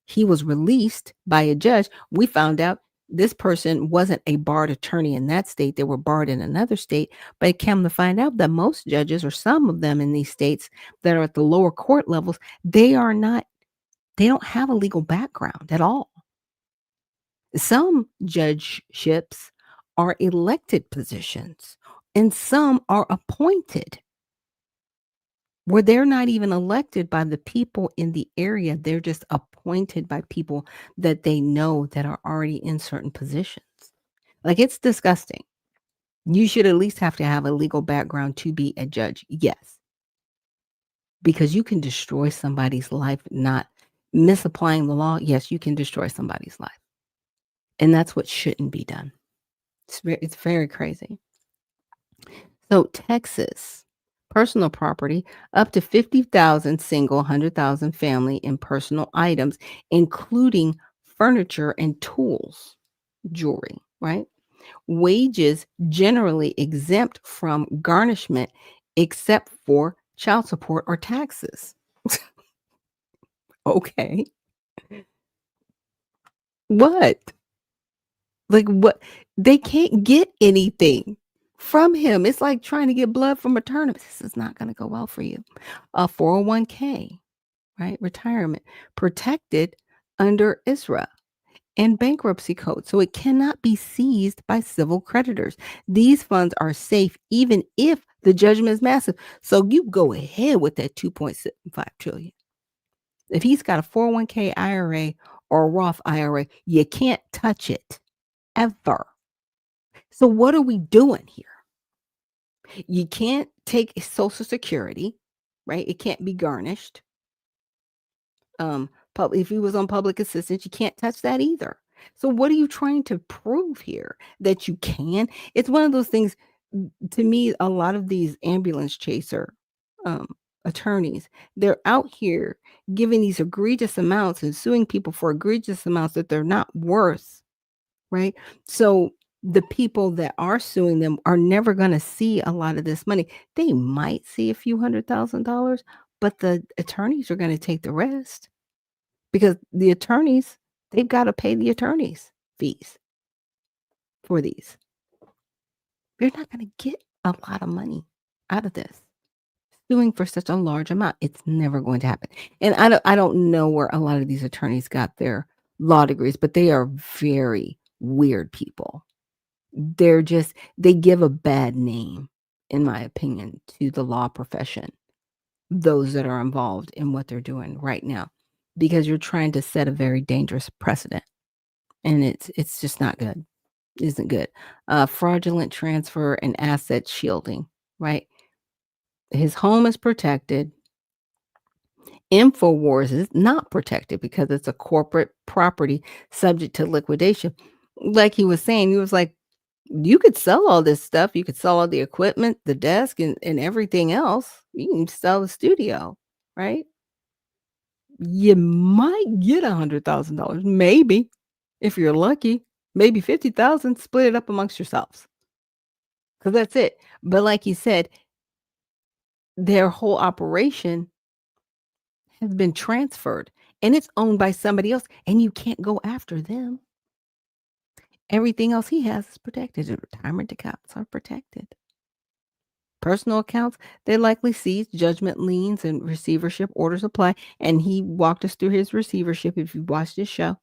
he was released by a judge. We found out this person wasn't a barred attorney in that state. They were barred in another state. But it came to find out that most judges, or some of them in these states that are at the lower court levels, they don't have a legal background at all. Some judgeships are elected positions, and some are appointed, where they're not even elected by the people in the area. They're just appointed by people that they know that are already in certain positions. Like, it's disgusting. You should at least have to have a legal background to be a judge. Yes. Because you can destroy somebody's life, not misapplying the law. Yes, you can destroy somebody's life. And that's what shouldn't be done. It's very crazy. So Texas, personal property, up to 50,000 single, 100,000 family in personal items, including furniture and tools, jewelry, right? Wages generally exempt from garnishment except for child support or taxes. Okay. What? Like, what? They can't get anything from him. It's like trying to get blood from a turnip. This is not going to go well for you. A 401k, right? Retirement protected under ISRA and bankruptcy code. So it cannot be seized by civil creditors. These funds are safe even if the judgment is massive. So you go ahead with that 2.75 trillion. If he's got a 401k IRA or a Roth IRA, you can't touch it ever. So what are we doing here? You can't take Social Security, right? It can't be garnished. If he was on public assistance, you can't touch that either. So what are you trying to prove here? That you can? It's one of those things. To me, a lot of these ambulance chaser attorneys, they're out here giving these egregious amounts and suing people for egregious amounts that they're not worth, right? So the people that are suing them are never going to see a lot of this money. They might see a few $100,000, but the attorneys are going to take the rest, because the attorneys, they've got to pay the attorneys fees for these. You're not going to get a lot of money out of this. Suing for such a large amount, it's never going to happen. And I don't know where a lot of these attorneys got their law degrees, but they are very weird people. They give a bad name, in my opinion, to the law profession, those that are involved in what they're doing right now, because you're trying to set a very dangerous precedent, and it's just not good. It isn't good. Fraudulent transfer and asset shielding, right? His home is protected. InfoWars is not protected because it's a corporate property subject to liquidation. Like he was saying, he was like, you could sell all this stuff. You could sell all the equipment, the desk, and everything else. You can sell the studio, right? You might get $100,000, maybe, if you're lucky. Maybe 50,000. Split it up amongst yourselves, because that's it. But like you said, their whole operation has been transferred, and it's owned by somebody else, and you can't go after them. Everything else he has is protected. His retirement accounts are protected. Personal accounts, they likely seized. Judgment liens and receivership orders apply. And he walked us through his receivership if you watched his show.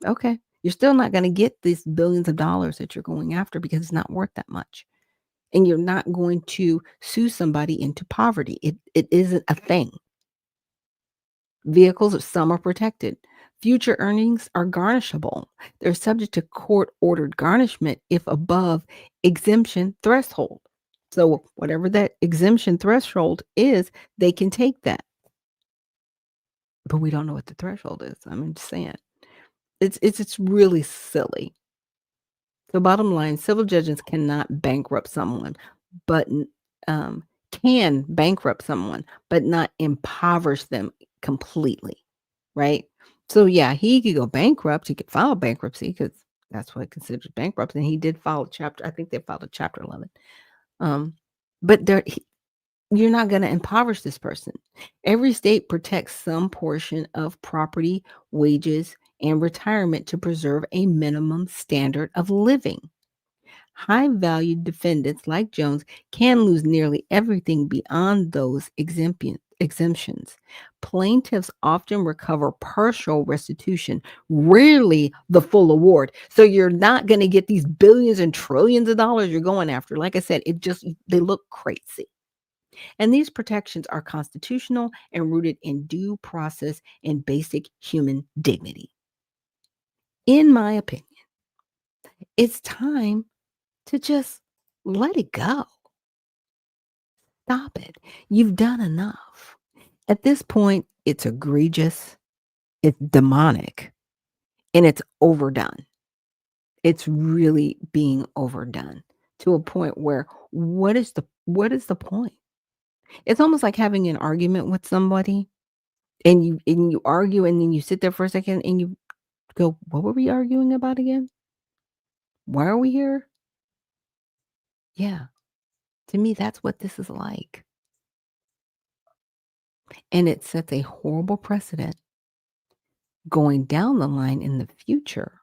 Okay. You're still not going to get these billions of dollars that you're going after, because it's not worth that much. And you're not going to sue somebody into poverty. It isn't a thing. Vehicles, some are protected. Future earnings are garnishable. They're subject to court-ordered garnishment if above exemption threshold. So whatever that exemption threshold is, they can take that. But we don't know what the threshold is. I'm just saying. It's really silly. So bottom line, civil judges cannot bankrupt someone, but can bankrupt someone, but not impoverish them completely, right? So yeah, he could go bankrupt. He could file bankruptcy because that's what considers bankruptcy. And he did file a chapter. I think they filed a chapter 11. But you're not going to impoverish this person. Every state protects some portion of property, wages, and retirement to preserve a minimum standard of living. High-valued defendants like Jones can lose nearly everything beyond those exemptions. Plaintiffs often recover partial restitution, rarely the full award. So you're not going to get these billions and trillions of dollars you're going after. Like I said, they look crazy. And these protections are constitutional and rooted in due process and basic human dignity. In my opinion, it's time to just let it go. Stop it. You've done enough. At this point, it's egregious, it's demonic, and it's overdone. It's really being overdone to a point where what is the point? It's almost like having an argument with somebody and you argue and then you sit there for a second and you go, "What were we arguing about again? Why are we here?" Yeah. To me, that's what this is like. And it sets a horrible precedent going down the line in the future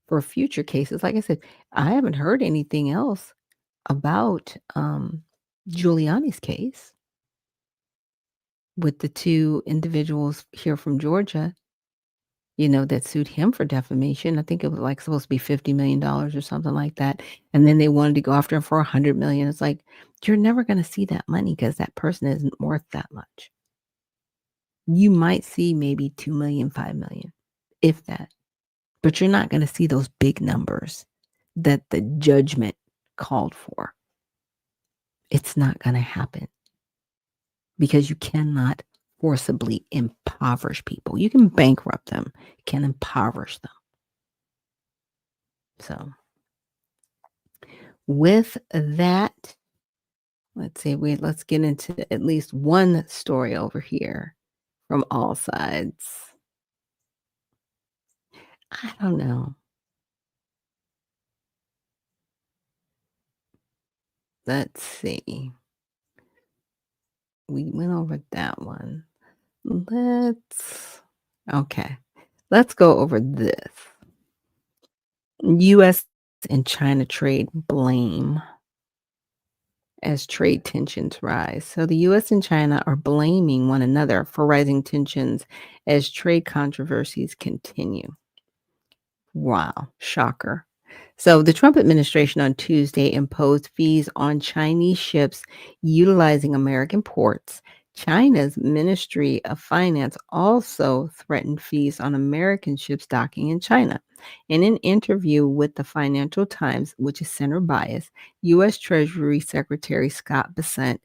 for future cases. Like I said, I haven't heard anything else about Giuliani's case with the two individuals here from Georgia, that sued him for defamation. I think it was like supposed to be $50 million or something like that. And then they wanted to go after him for $100 million. It's like, you're never going to see that money because that person isn't worth that much. You might see maybe 2 million, 5 million, if that. But you're not going to see those big numbers that the judgment called for. It's not going to happen because you cannot forcibly impoverish people. You can bankrupt them, you can impoverish them. So, with that, let's get into at least one story over here from all sides. I don't know. Let's see. We went over that one. Let's go over this. U.S. and China trade blame as trade tensions rise. So the U.S. and China are blaming one another for rising tensions as trade controversies continue. Wow, shocker. So the Trump administration on Tuesday imposed fees on Chinese ships utilizing American ports. China's Ministry of Finance also threatened fees on American ships docking in China. In an interview with the Financial Times, which is center bias, U.S. Treasury Secretary Scott Bessent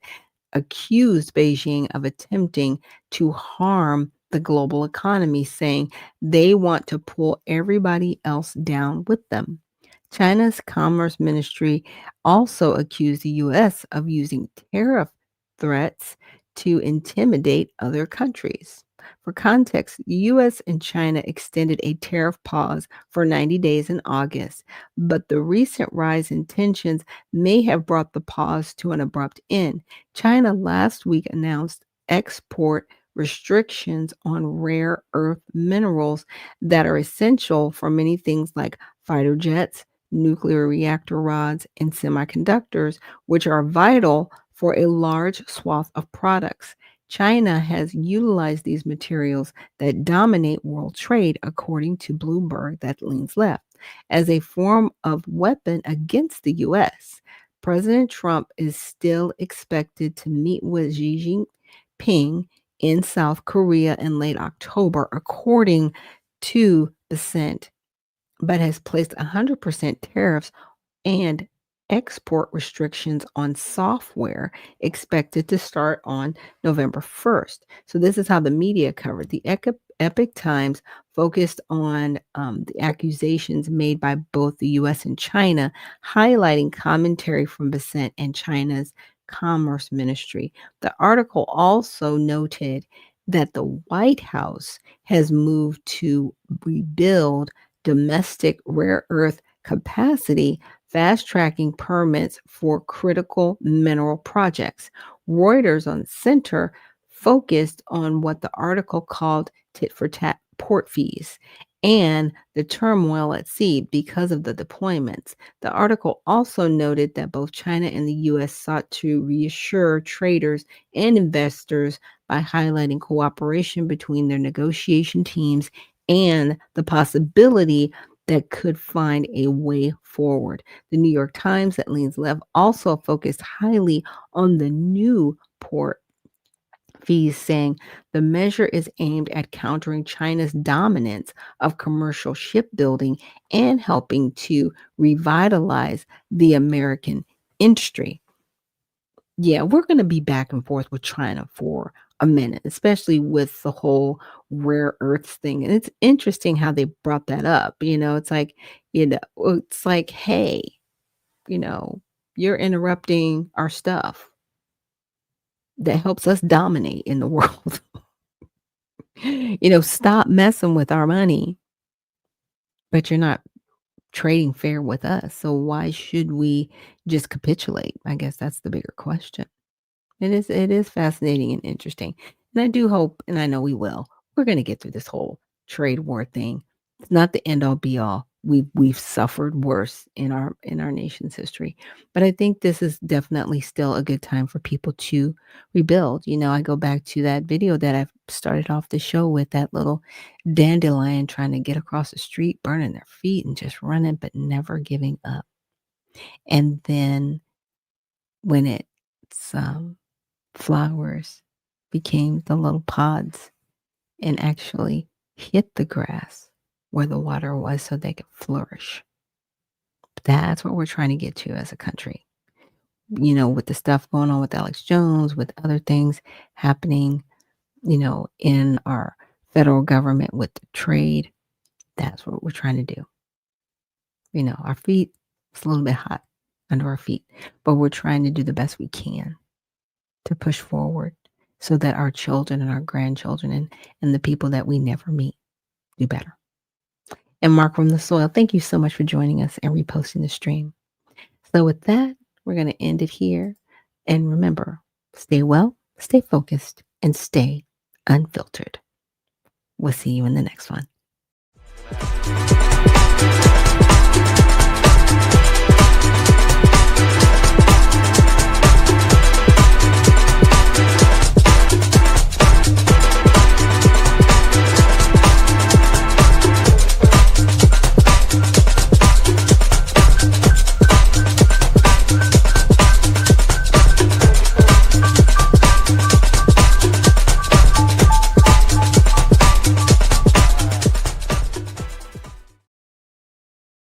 accused Beijing of attempting to harm the global economy, saying they want to pull everybody else down with them. China's Commerce Ministry also accused the U.S. of using tariff threats to intimidate other countries. For context, the U.S. and China extended a tariff pause for 90 days in August, but the recent rise in tensions may have brought the pause to an abrupt end. China last week announced export restrictions on rare earth minerals that are essential for many things like fighter jets, nuclear reactor rods, and semiconductors, which are vital for a large swath of products. China has utilized these materials that dominate world trade, according to Bloomberg, that leans left, as a form of weapon against the U.S. President Trump is still expected to meet with Xi Jinping in South Korea in late October, according to Bessent, but has placed 100% tariffs and export restrictions on software expected to start on November 1st. So, this is how the media covered. The Epic Times focused on the accusations made by both the US and China, highlighting commentary from Bissett and China's Commerce Ministry. The article also noted that the White House has moved to rebuild domestic rare earth capacity, fast tracking permits for critical mineral projects. Reuters on Center focused on what the article called tit for tat port fees and the turmoil at sea because of the deployments. The article also noted that both China and the US sought to reassure traders and investors by highlighting cooperation between their negotiation teams and the possibility that could find a way forward. The New York Times, that leans left, also focused highly on the new port fees, saying the measure is aimed at countering China's dominance of commercial shipbuilding and helping to revitalize the American industry. Yeah, we're going to be back and forth with China for a minute, especially with the whole rare earths thing. And it's interesting how they brought that up. It's like, hey, you know, you're interrupting our stuff that helps us dominate in the world. Stop messing with our money, but you're not trading fair with us. So why should we just capitulate? I guess that's the bigger question. It is fascinating and interesting. And I do hope, and I know we will, we're going to get through this whole trade war thing. It's not the end all be all. We've suffered worse in our nation's history. But I think this is definitely still a good time for people to rebuild. I go back to that video that I started off the show with, that little dandelion trying to get across the street, burning their feet and just running, but never giving up. And then when it's flowers became the little pods and actually hit the grass where the water was so they could flourish. That's what we're trying to get to as a country. With the stuff going on with Alex Jones, with other things happening, in our federal government with the trade, that's what we're trying to do. Our feet, it's a little bit hot under our feet, but we're trying to do the best we can to push forward so that our children and our grandchildren and the people that we never meet do better. And Mark from the Soil, thank you so much for joining us and reposting the stream. So with that, we're going to end it here. And remember, stay well, stay focused, and stay unfiltered. We'll see you in the next one.